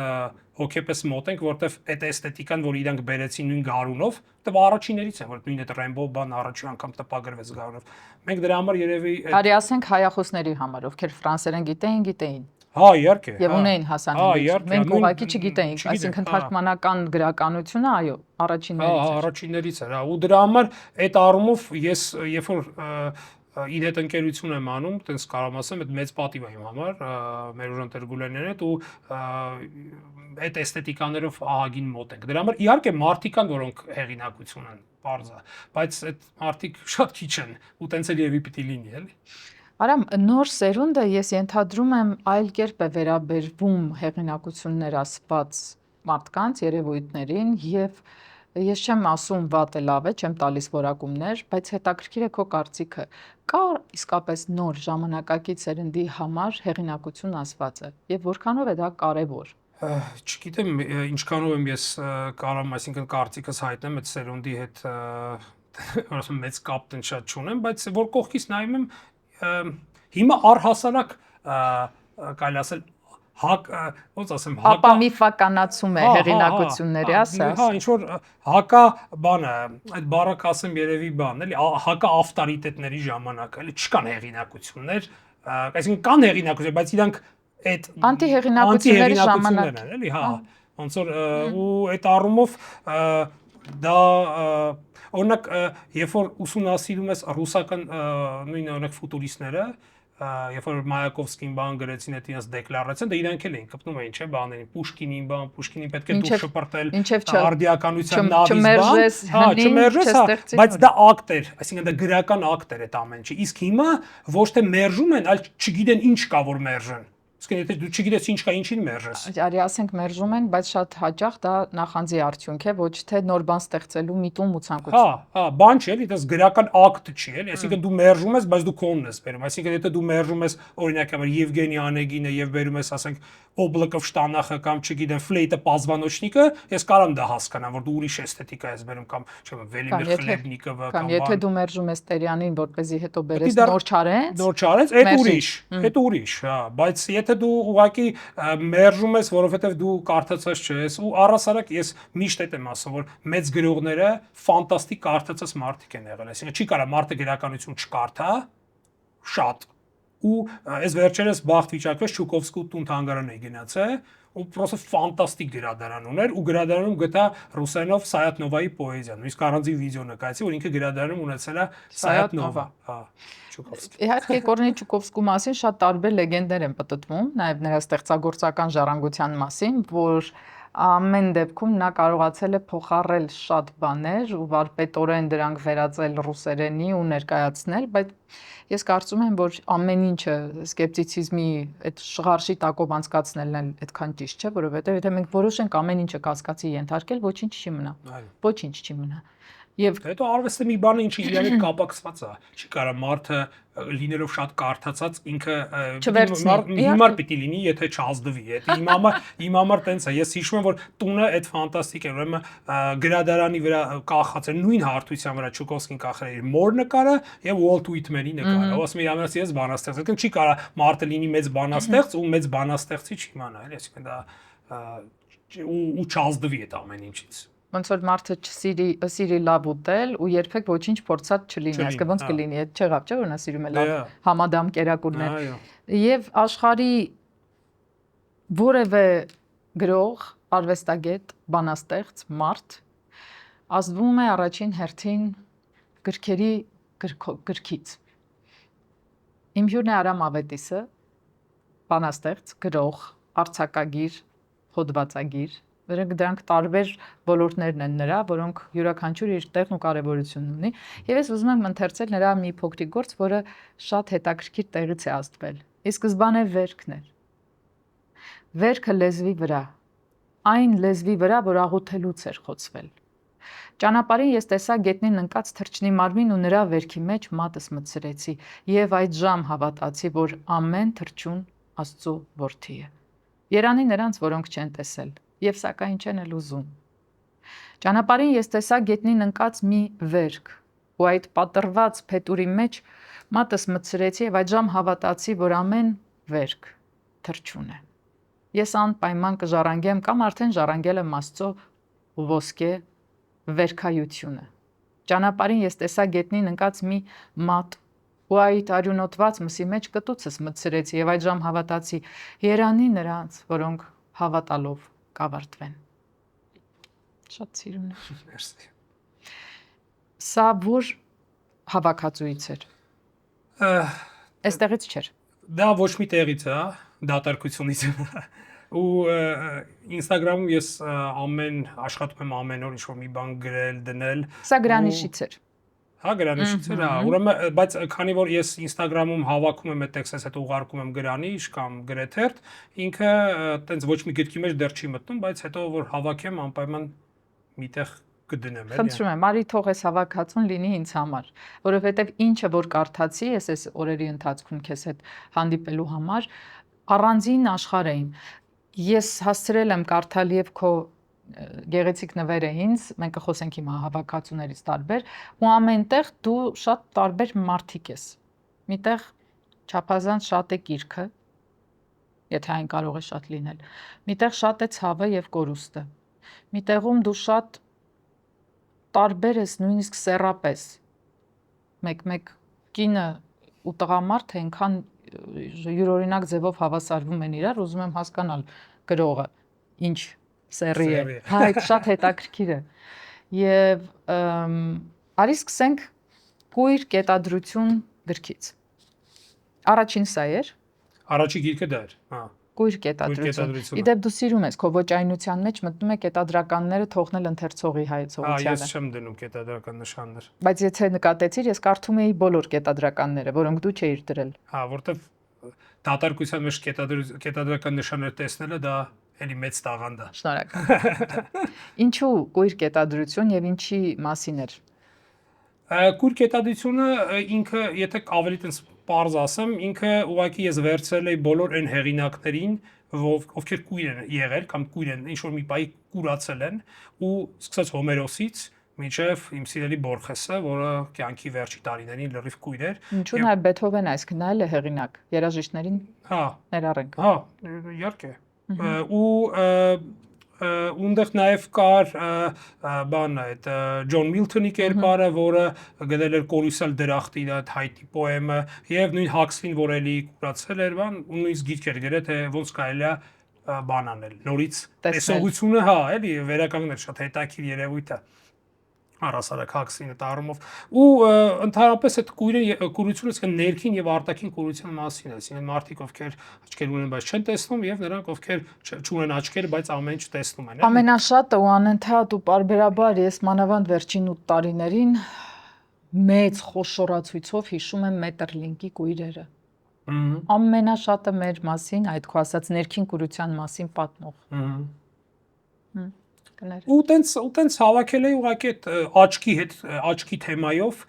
հոգեպես մոտ ենք, որտեվ այդ էսթետիկան, որ իրանք բերեցին նույն Գարունով, դեռ առաջիներից է, որ նույն այդ Ռեմբո բան առաջին անգամ տպագրվեց Գարունով։ Մենք դրա համար երևի Արի ասենք հայախոսների համար, ովքեր ֆրանսերեն գիտեին։ Հա, իհարկե։ Եվ ունեին հասանելիություն։ Մենք ուղղակի չգիտեինք, այսինքն թարգմանական գրականությունը, այո, առաջիններից էր։ Հա, առաջիններից էր, հա, ու դրա համար այդ առումով ես երբ որ իր հետ ընկերություն եմ անում, տենց կարող ասեմ, այդ մեծ պատիվ է իմ համար, Մերուժան Տեր-Գուլյանյանի հետ ու այդ էսթետիկաներով ահագին մոտ ենք։ Դրա համար իհարկե մարդիկ կան, որոնք հեղինակություն են, պարզ է, բայց այդ մարդիկ շատ քիչ են ու տենց էլ եւի պիտի լինի, էլի։ Արամ, նոր սերունդը ես ենթադրում եմ այլ կերպ է վերաբերվում հեղինակություններ ասված մարդկանց, երևույթներին եւ ես չեմ ասում վատ է լավ է, չեմ տալիս որակումներ, բայց հետաքրքիր է քո կարծիքը։ Կա իսկապես նոր ժամանակակից սերնդի համար հեղինակություն ասվածը եւ որքանով է դա կարեւոր։ Չգիտեմ ինչքանով եմ ես կարամ, այսինքն կարծիքս հայտնեմ այդ սերունդի հետ, ասում մեծ կապ տեն շատ չունեմ, բայց որ կողքից նայում եմ հիմա առհասարակ կարելի ասել ոնց ասեմ ապամիֆականացում է հեղինակությունների, ասա։ Հա, ինչ որ հակա բանը, այդ բառը ասեմ երևի բան, էլի հակա ավտորիտետների ժամանակ, էլի չկան հեղինակություններ, այսինքն կան հեղինակություններ, բայց իրանք այդ անտիհեղինակությունների ժամանակ են, էլի, հա, ոնց որ ու այդ առումով դա Օրինակ, երբ որ ուսումնասիրում ես ռուսական նույն օրինակ ֆուտուրիստները, երբ որ Մայակովսկին բան գրեցին այդ իրենց դեկլարացիան, դա իրանք էլ էին կպնում էին, չէ՞, բաներին, Պուշկինին պետք է դու շպրտել արդիականության նավից բան, չմերժես, բայց դա ակտ էր, այսինքն դա գրական ակտ էր այդ ամեն ինչը։ Իսկ հիմա ոչ թե մերժում են, այլ չգիտեն ինչ կա որ մերժեն։ Իսկ եթե դու չգիտես ինչ կա, ինչին մերժես։ Արի ասենք մերժում են, բայց շատ հաճախ դա նախանձի արդյունք է, ոչ թե նոր բան ստեղծելու միտում ու ցանկություն։ Հա, բան չի էլի, դա գրական ակտ չի էլի, այսինքն դու մերժում ես, բայց դու քոնն ես բերում։ Այսինքն եթե դու մերժում ես, օրինակ համար Եվգենի Անեգինը եւ բերում ես, ասենք, Օբլոկով շտանախը կամ չգիտեմ, ֆլեյտը պազվանոչնիկը, ես կարամ դա հասկանամ, որ դու ուրիշ էսթետիկա ես բերում կամ չեմ Վելիմիր Խլեբնիկովը կամ եթե դու մերժում ես Տերյանին, որպեսզի հետո բերես նոր չարենց, այդ ուրիշ, հա, բայց եթե դու ուղղակի մերժում ես, որովհետեւ դու կարդացած չես, ու առասարակ ես միշտ այդ եմ ասում, որ մեծ գրողները ֆանտաստիկ կարդացած մարդիկ են եղել, այսինքն չի կարա մարդը գրականություն չկարդա, շատ ու այս վերջերս բախտ վիճակվեց Չուկովսկու տուն թանգարան էի գնացել ու պրոստը ֆանտաստիկ գրադարան ուներ ու գրադարանում գտա ռուսերենով Սայաթնովայի պոեզիան, նույնիսկ առանձին վիդեո նկարեցի, որ ինքը գրադարանում ունեցել է Սայաթնովա, հա, Չուկովսկի։ Իհարկե Կորնեյ Չուկովսկու մասին շատ տարբեր լեգենդներ են պտտվում, նաև նրա ստեղծագործական ժառանգության մասին, որ ամեն դեպքում նա կարողացել է փոխառել շատ բաներ ու վարպետորեն դրանք վերածել ռուսերենի ու ներկայացնել, բայց ես կարծում եմ, որ ամեն ինչը սկեպտիցիզմի այդ շղարշի տակով անցկացնելն էլ այդքան ճիշտ չէ, որովհետև եթե մենք որոշենք ամեն ինչը կասկածի ենթարկել, ոչինչ չի մնա։ Ոչինչ չի մնա։ Եվ հետո արվեստը մի բան է, ինչը իրար հետ կապակցված է։ Չի կարա մարդը լինելով շատ կարդացած ինքը հիմար պիտի լինի, եթե չազդվի։ Եթե իմ համար տենց է։ Ես հիշում եմ, որ տունը այդ ֆանտաստիկ էր, ուրեմն գրադարանի վրա կախած էր նույն հարթության վրա Չուկովսկին կախել էր իր մոր նկարը եւ Ուոլթ Ուիթմենի նկարը։ Ասում եմ, ամենից ես բանաստեղծ։ Այսինքն չի կարա մարդը լինի մեծ բանաստեղծ ու մեծ բանաստեղծի չիմանա, էլի, այսինքն դա ու չազդվի այդ ամեն ինչից։ Ոնց որ մարդը սիրի լավ ուտել ու երբեք ոչինչ փորձած չլինի, այսինքն ոնց կլինի, այդ չեղավ, չէ՞ որ նա սիրում է լավ համադամ կերակուրներ։ Եվ աշխարհի որևէ գրող, արվեստագետ, բանաստեղծ, մարդ ազդվում է առաջին հերթին գրքերի գրքից։ Իմ հյուրն է Արամ Ավետիսը, բանաստեղծ, գրող, արձակագիր, հոդվածագիր, դրանք տարբեր ոլորտներն են նրա, որոնք յուրաքանչյուր իր տեղն ու կարևորությունն ունի, եւ ես ուզում եմ ընթերցել նրա մի փոքրիկ գործ, որը շատ հետաքրքիր տեղից է ազդվել։ Ի սկզբանե վերքն էր։ Վերքը լեզվի վրա, այն լեզվի վրա, որ աղոթելուց էր խոցվել։ Ճանապարհին ես տեսա գետնին ընկած թրջնի մարմին ու նրա վերքի մեջ մատս մտցրեցի եւ այդ ժամ հավատացի, որ ամեն թրջուն Աստծո որդի է։ Երանի նրանց, որոնք չեն տեսել եւ սակայն չեն էլ ուզում։ Ճանապարհին ես տեսա գետնին ընկած մի վերք ու այդ պատրված փետուրի մեջ մատս մտցրեցի եւ այդ ժամ հավատացի, որ ամեն վերք թրջուն է։ Ես անպայման կժառանգեմ կամ արդեն ժառանգել եմ Աստծո ոսկե վերքայությունը։ Ճանապարհին ես տեսա գետնին ընկած մի մատ ու այդ արյունոտված մսի մեջ կտուցս մտցրեցի եւ այդ ժամ հավատացի, երանի նրանց, որոնք հավատալով կավարտվեն։ Շատ սիրուն է։ Մերսի։ Սա որ հավաքածուից էր։ Այստեղից չէր։ Դա ոչ մի տեղից է, դատարկությունից։ Ու Instagram-ում ես աշխատում եմ ամեն օր ինչ-որ մի բան գրել, դնել։ Սա գրանիշից էր։ Հա, գրանիշից էր, հա։ Ուրեմն, բայց քանի որ ես Instagram-ում հավաքում եմ այդ տեքստը, հետո ուղարկում եմ գրանիշ կամ գրեթերթ, ինքը տենց ոչ մի գրքի մեջ դեռ չի մտնում, բայց հետո որ հավաքեմ, անպայման միտեղ կդնեմ, էլի։ Խնդրում եմ, արի թող այս հավաքածուն լինի ինձ համար, որովհետև ինչը որ կարդացի, ես այս օրերի ընթացքում քեզ հետ հանդիպելու համար առանձին աշխարհ էին։ Ես հասցրել եմ կարդալ եւ քո գեղեցիկ նվերը ինձ, մենք կխոսենք հիմա հավաքածուներից տարբեր, ու ամենտեղ դու շատ տարբեր մարդիկ ես։ Միտեղ չափազանց շատ է գիրքը, եթե այն կարող է շատ լինել։ Միտեղ շատ է ցավը եւ կորուստը։ Միտեղում դու շատ տարբեր ես, նույնիսկ սեռապես։ Մեկ կինը ու տղամարդը այնքան յուրօրինակ ձևով հավասարվում են իրար, ուզում եմ հասկանալ գրողը ինչ սերի է։ Հա, այդ շատ հետաքրքիր է։ Եվ Արի սկսենք կույր կետադրություն գրքից։ Առաջին սա էր։ Առաջի գիրքը դա էր, հա։ Կույր կետադրություն։ Իդեպ դու սիրում ես քո ոճայնության մեջ մտնում է կետադրականները թողնել ընթերցողի հայեցողությանը։ Ես չեմ դնում կետադրական նշաններ։ Բայց եթե նկատեցիր, ես կարդում էի բոլոր կետադրականները, որոնք դու չէիր դրել։ Հա, որտեվ դատարկության մեջ կետադրական նշաններ տեսնելը դա էլի մեծ տաղանդ է։ Շնորհակալ։ Ինչու կույր կետադրություն եւ ինչի մասին էր։ Կույր կետադրությունը ինքը, եթե ավելի տենց պարզ ասեմ, ինքը ուղղակի ես վերցրել էի բոլոր այն հեղինակներին, ովքեր կույր են եղել կամ կույր են ինչ որ մի բայ կուրացել են ու սկսած Հոմերոսից մինչև իմ սիրելի Բորխեսը, որը կյանքի վերջի տարիներին լրիվ կույր էր։ Ինչու՞ նաև Բեթհովենը այսքան այլ է հեղինակ, երաժիշտներին ներառենք։ Հա, իհարկե։ Ու ունդեղ նաև կար բանն այդ Ջոն Միլթոնի կերպարը, որը գրել էր Կորուսալ դրախտի այդ հայտի պոեմը, եւ նույն Հաքսլին, որ էլի կուրացել էր, բան, ու նույնիսկ գիրք էր գրել, թե ոնց կարելի է բան անել, նորից տեսողությունը, հա, էլի վերականգնել, շատ հետաքրքիր երևույթ է։ Առասարակ Հաքսլին այդ առումով ու ընդհանրապես այդ կուրությունը ներքին եւ արտաքին կուրության մասին է, այսինքն մարդիկ ովքեր աչքեր ունեն, բայց չեն տեսնում եւ նրանք ովքեր չունեն աչքեր, բայց ամեն ինչ տեսնում են։ Ամենաշատը ու անընդհատ ու պարբերաբար ես մանավանդ վերջին 8 տարիներին մեծ խոշորացույցով հիշում եմ Մետրլինկի կույրերը։ Ամենաշատը մեր մասին, այդ քո ասած ներքին կուրության մասին պատմող։ Ու տենց հավաքել էի ուղղակի այդ աչքի թեմայով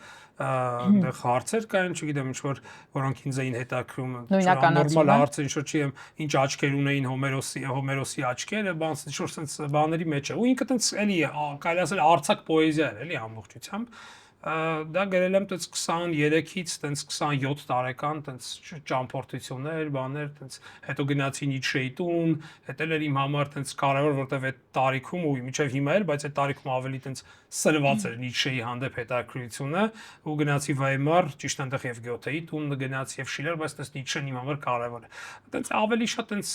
այնտեղ հարցեր կային, չգիտեմ, ինչ որ որոնք ինձ էին հետաքրում, նորմալ հարցեր, ինչ որ չի եմ, ինչ աչքեր ունեին Հոմերոսի աչքերը, բանս ինչ որ sense բաների մեջ է։ Ու ինքը տենց էլի կարելի ասել արձակ պոեզիա էր, էլի ամբողջությամբ։ Դա գրել եմ տենց 23-ից տենց 27 տարեկան տենց ճամփորդություններ, բաներ, տենց հետո գնացի Նիցշեի տուն, դա էլ էր իմ համար տենց կարևոր, որտեվ այդ տարիքում ու մինչև հիմա էլ, բայց այդ տարիքում ավելի տենց սրված էր Նիցշեի հանդեպ հետաքրքրությունը, ու գնացի Վայմար, ճիշտ այնտեղ եւ Գյոթեի տուն գնացի եւ Շիլեր, բայց տենց Նիցշեն իմ համար կարևոր է։ Տենց ավելի շատ տենց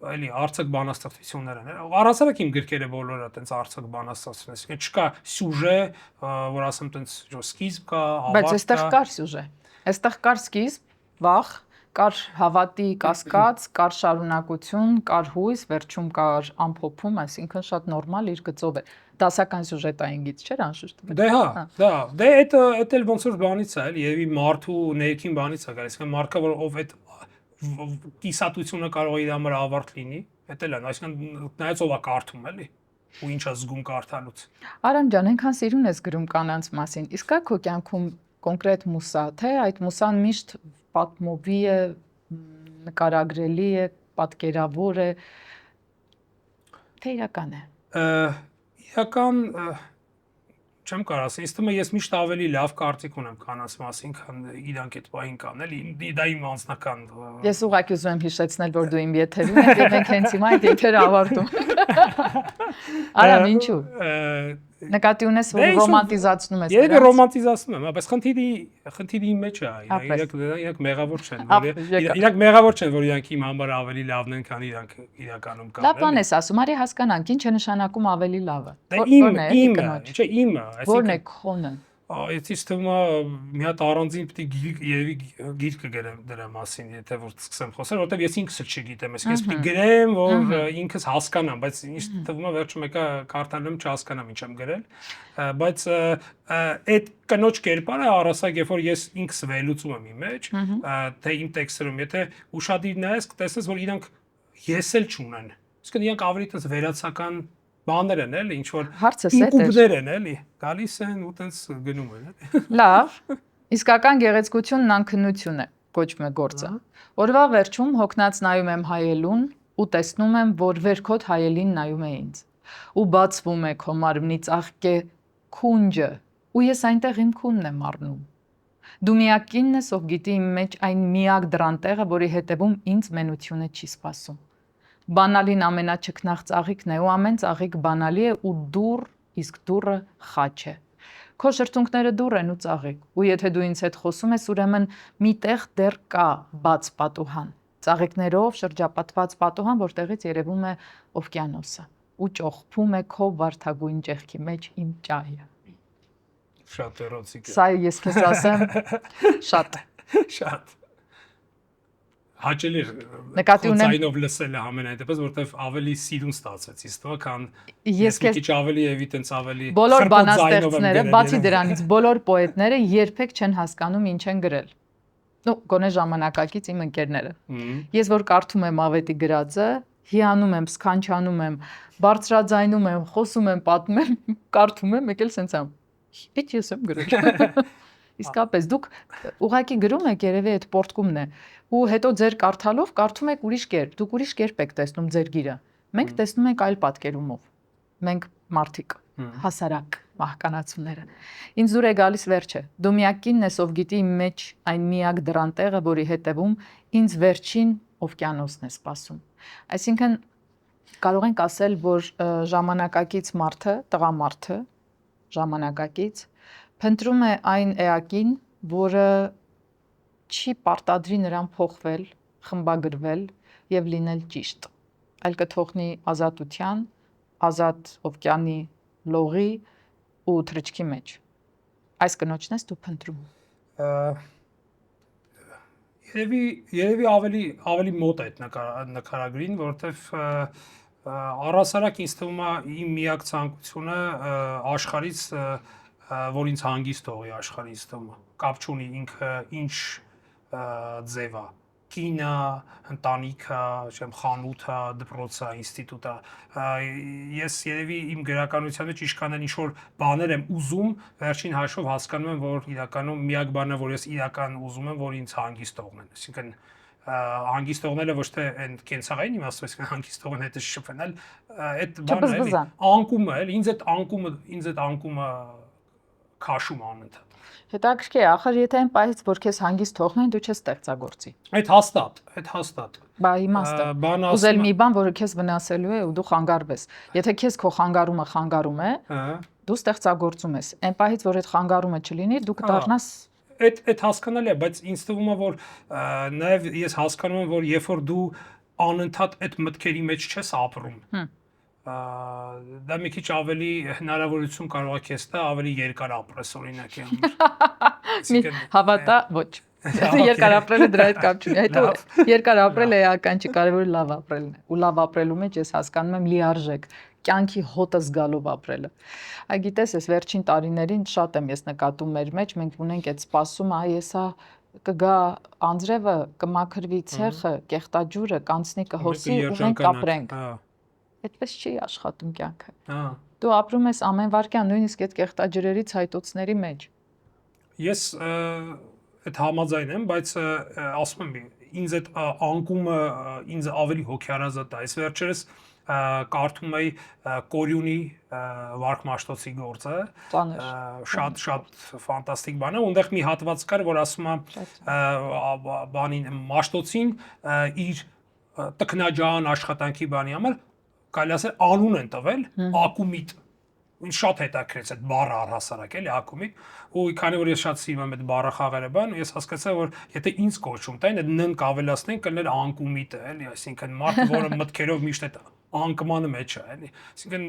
էլի արձակ բանաստեղծություններ են։ Առասարակ իմ գրքերը բոլորը տենց արձակ բանաստեղծություններ են։ Չկա սյուժե, որ ասեմ տենց սկիզբ կա, հավաք կա։ Բայց այստեղ կար սյուժե։ Այստեղ կար սկիզբ, վախ, կար հավատի կասկած, կար շարունակություն, կար հույս, վերջում կար ամփոփում, այսինքն շատ նորմալ իր գծով է։ Դասական սյուժետային գիծ չէր անշուշտ։ Դե հա, դա, դե այդ էլ ոնց որ բանից է, էլի, եւ մարդու ներքին բանից է գալիս, այսինքն մարդը որ ով այդ կիսատությունը կարող է իր համար ավարտ լինի, դա էլ է, այսինքն նայած ով է կարդում, էլի, ու ինչ է զգում կարդալուց։ Արամ ջան, այնքան սիրուն ես գրում կանանց մասին, իսկ կա քո կյանքում կոնկրետ մուսա, թե այդ մուսան միշտ պատմովի է, նկարագրելի է, պատկերավոր է, թե իրական է։ Իրական չեմ կարող ասել, ինձ թվում է ես միշտ ավելի լավ կարծիք ունեմ կանանց մասին, քան իրանք այդ բային կան, էլի, դա իմ անձնական։ Ես ուղղակի ուզում եմ հիշեցնել, որ դու իմ եթերում ես եւ մենք հենց հիմա այդ եթերը ավարտում։ Արամ, ինչու։ Նկատի ունես, որ ռոմանտիզացնում ես դրանց։ Ես ռոմանտիզացնում եմ, բայց խնդիրը իմ մեջ է, իրանք մեղավոր չեն, որ իրանք իմ համար ավելի լավն են, քան իրանք իրականում կան։ Լավ բան ես ասում, արի հասկանանք, ինչ է նշանակում ավելի լավը։ Որն է քոնը։ Ես թվում է մի հատ առանձին պիտի գիրք կգրեմ դրա մասին, եթե որ սկսեմ խոսել, որովհետև ես ինքս էլ չգիտեմ, ես պիտի գրեմ, որ ինքս հասկանամ, բայց ինչ թվում է վերջում եկա կարդալու եմ չհասկանամ ինչ եմ գրել, բայց այդ կնոջ կերպարը առասարակ երբ որ ես ինքս վերլուծում եմ իմ մեջ, թե իմ տեքստերում, եթե ուշադիր նայես, կտեսնես, որ իրանք ես էլ չունեն։ Իսկ իրանք ավելի տես վերացական բաներ են, էլի, ինչ որ ինկուբներ են, էլի, գալիս են ու տենց գնում են, էլի։ Լավ, իսկական գեղեցկությունն անքնություն է, կոչվում է գործը։ Օրվա վերջում հոգնած նայում եմ հայելուն ու տեսնում եմ, որ վերքոտ հայելին նայում է ինձ։ Ու բացվում է քո մարմնի ծաղկե քունջը, ու ես այնտեղ իմ քունն եմ առնում։ Դու միակ կինն ես, ով գիտի իմ մեջ այն միակ դրան տեղը, որի հետևում ինձ մենությունը չի սպասում։ Բանալին ամենաչքնաղ ծաղիկն է ու ամեն ծաղիկ բանալի է ու դուռ, իսկ դուռը խաչ է։ Քո շրթունքները դուռ են ու ծաղիկ, ու եթե դու ինձ հետ խոսում ես, ուրեմն միտեղ դեռ կա բաց պատուհան, ծաղիկներով շրջապատված պատուհան, որտեղից երևում է օվկիանոսը ու ճոխփում է քո վարդագույն ճեղքի մեջ իմ ճայը։ Շատ էրոտիկ է։ Սա ես քեզ ասեմ, շատ Շատ հաճելի նկատի ունեմ ձայնով լսելը ամենայն դեպս, որովհետև ավելի սիրուն ստացվեց իստո, քան ես մի քեզ քիչ ավելի էվի տենց ավելի բոլոր խրպոտ ձայնով եմ բանաստեղծները, գրել, բացի երևի։ դրանից, բոլոր պոետները երբեք չեն հասկանում ինչ են գրել։ Ну, գոնե ժամանակակից իմ ընկերները։ Ես որ կարդում եմ Ավետի գրածը, հիանում եմ, սքանչանում եմ, բարձրաձայնում եմ, խոսում եմ, պատմում եմ, կարդում եմ, եկել սենց եմ։ Ինչ ես եմ գրել։ Իսկապես դուք ուղակի գրում եք երևի այդ պորտկումն է ու հետո ձեր կարդալով կարդում եք ուրիշ կերպ, դուք ուրիշ կերպ եք տեսնում ձեր գիրը։ Մենք տեսնում ենք այլ պատկերումով։ Մենք մարդիկ, հասարակ մահկանացուները։ Ինձ դուր է գալիս վերջը։ Դու միակ կինն ես, ով գիտի իմ մեջ այն միակ դրան տեղը, որի հետևում ինձ վերջին օվկիանոսն է սպասում։ Այսինքն կարող ենք ասել, որ ժամանակակից մարդը, տղամարդը, ժամանակակից փնտրում է այն էակին, որը չի պարտադրի նրան փոխվել, խմբագրվել եւ լինել ճիշտ, այլ կթողնի ազատության, ազատ օվկիանի լողի ու թրիչքի մեջ։ Այս կնոջն ես դու փնտրում։ Երևի ավելի մոտ է այդ նկարագրին, որովհետև առհասարակ ինձ թվում է իմ միակ ցանկությունը աշխարհից, որ ինձ հանգիստ թողի աշխարհից թվում է, կապ չունի ինքը ինչ ձև է, կինը, ընտանիքը, չեմ խանութը, դպրոցը, ինստիտուտը, ես երևի իմ գրականության մեջ ինչքան էլ ինչ-որ բաներ եմ ուզում, վերջին հաշվով հասկանում եմ, որ իրականում միակ բանը, որ ես իրական ուզում եմ, որ ինձ հանգիստ թողնեն, այսինքն հանգիստ թողնելը ոչ թե այն կենցաղային իմաստով, այսինքն հանգիստ թողն հետը շփվել, այդ բանը էլի, անկումը, էլի, ինձ այդ անկումը քաշում անընդհատ։ Հետաքրքիր է, ախր եթե այն պահից, որ քեզ հանգիստ թողնեն, դու չես ստեղծագործի։ Այդ հաստատ։ Բա իմաստը։ Ուզել մի բան, որը քեզ վնասելու է ու դու խանգարվես։ Եթե քեզ քո խանգարումը խանգարում է, դու ստեղծագործում ես։ Այն պահից, որ այդ խանգարումը չլինի, դու կդառնաս այդ հասկանալի է, բայց ինձ թվում է, որ նաև ես հասկանում եմ, որ երբ որ դու անընդհատ այդ մտքերի մեջ չես ապրում, դա մի քիչ ավելի հնարավորություն կարող է քեզ տա ավելի երկար ապրես օրինակի համար։ Հավատա, ոչ։ Երկար ապրելը դրա հետ կապ չունի։ Հետո երկար ապրելը էական չի, կարևորը լավ ապրելն է։ Ու լավ ապրելու մեջ ես հասկանում եմ լիարժեք կյանքի հոտը զգալով ապրելը։ Այ գիտես, ես վերջին տարիներին շատ եմ ես նկատում մեր մեջ, մենք ունենք այդ սպասումը, հեսա կգա անձրևը, կմաքրվի ցեխը, կեղտաջուրը, կանցնի կհոսի ու մենք կապրենք։ Այդպես չի աշխատում կյանքը։ Դու ապրում ես ամեն վարքյան, նույնիսկ այդ կեղտաջրերի ցայտոցների մեջ։ Ես այդ համաձայն եմ, բայց ասում եմ, ինձ այդ անկումը ինձ ավելի հոգեարազատ է։ Այս վերջերս կարդում էի Կորյունի Վարք Մաշտոցի գործը, շատ ֆանտաստիկ բան է, ունդեղ մի հատված կար, որ ասում է բանին Մաշտոցին իր տքնաջան աշխատանքի բանի համար կարելի ասել անուն են տվել Ակումիտ։ Ինձ շատ հետաքրքրեց այդ բառը առհասարակ էլի Ակումիտ, ու քանի որ ես շատ սիրում եմ այդ բառը խաղերը բան, ես հասկացա, որ եթե ինձ կոչում տային, այդ նն կավելացնեն կլներ Անկումիտը, էլի, այսինքն մարդը, որը մտքերով միշտ այդ անկմանը մեջ է, էլի։ Այսինքն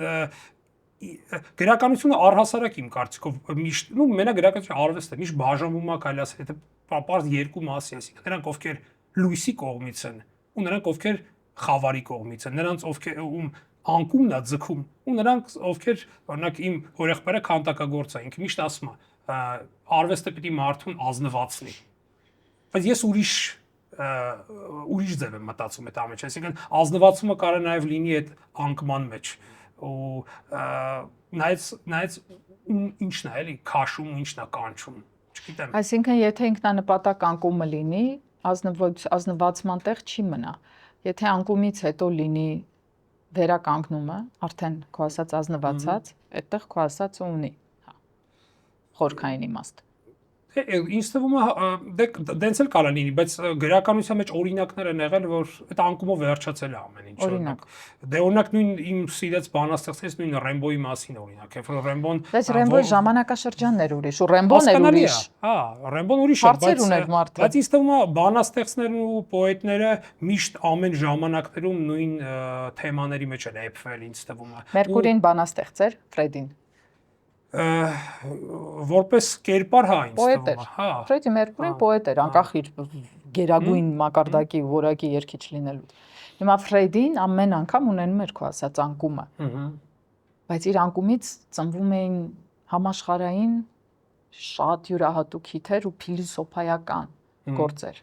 գրականությունը առհասարակ իմ կարծիքով միշտ, ու մենակ գրականությունը արվեստ է, միշտ բաժանվում է, կարելի ասել, եթե պարզ երկու մասի, այսինքն նրանք ովքեր լույսի կողմից են, ու նրանք ովքեր խավարի կողմից են, նրանց ովքեր ում անկումն է ձգում, ու նրանք ովքեր օրինակ իմ հորեղբայրը քանդակագործ է, ինքը միշտ ասում է արվեստը պիտի մարդուն ազնվացնի, բայց ես ուրիշ ձև եմ մտածում այդ ամենը, այսինքն ազնվացումը կարող է նաև լինի այդ անկման մեջ, ու նայած ինչն է էլի քաշում, ինչն է կանչում, չգիտեմ։ Այսինքն եթե ինքնանպատակ անկումը լինի, ազնվացման տեղ չի մնա։ Եթե անկումից հետո լինի վերականգնումը, արդեն քո ասած ազնվացած, այդտեղ քո ասածը ունի, խորքային իմաստ։ Ինձ թվում է դենց էլ կարող լինի, բայց գրականության մեջ օրինակներ են եղել, որ այդ անկումով վերջացել է ամեն ինչ, օրինակ։ Դե օրինակ նույն իմ սիրած բանաստեղծներից նույն Ռեմբոյի մասին օրինակ, երբ որ Ռեմբոն Բայց Ռեմբոյի ժամանակաշրջանն էր ուրիշ, ու Ռեմբոն էր ուրիշ։ Հա, Ռեմբոն ուրիշ է, բայց ինձ թվում է բանաստեղծներն ու պոետները միշտ ամեն ժամանակներում նույն թեմաների մեջ են էփվել, ինձ թվում է։ Մերկուրին բանաստեղծ էր, Ֆրեդին։ որպես կերպար հա ինձ Պոետ թվում էր։ է, հա։ Ֆրեդի Մերկուրին պոետ էր, անկախ իր գերագույն մակարդակի որակի երգիչ լինելու։ Հիմա Ֆրեդին ամեն անգամ ունենում էր քո ասած անկումը, բայց իր անկումից ծնվում էին համաշխարհային շատ յուրահատուկ հիթեր ու փիլիսոփայական գործեր։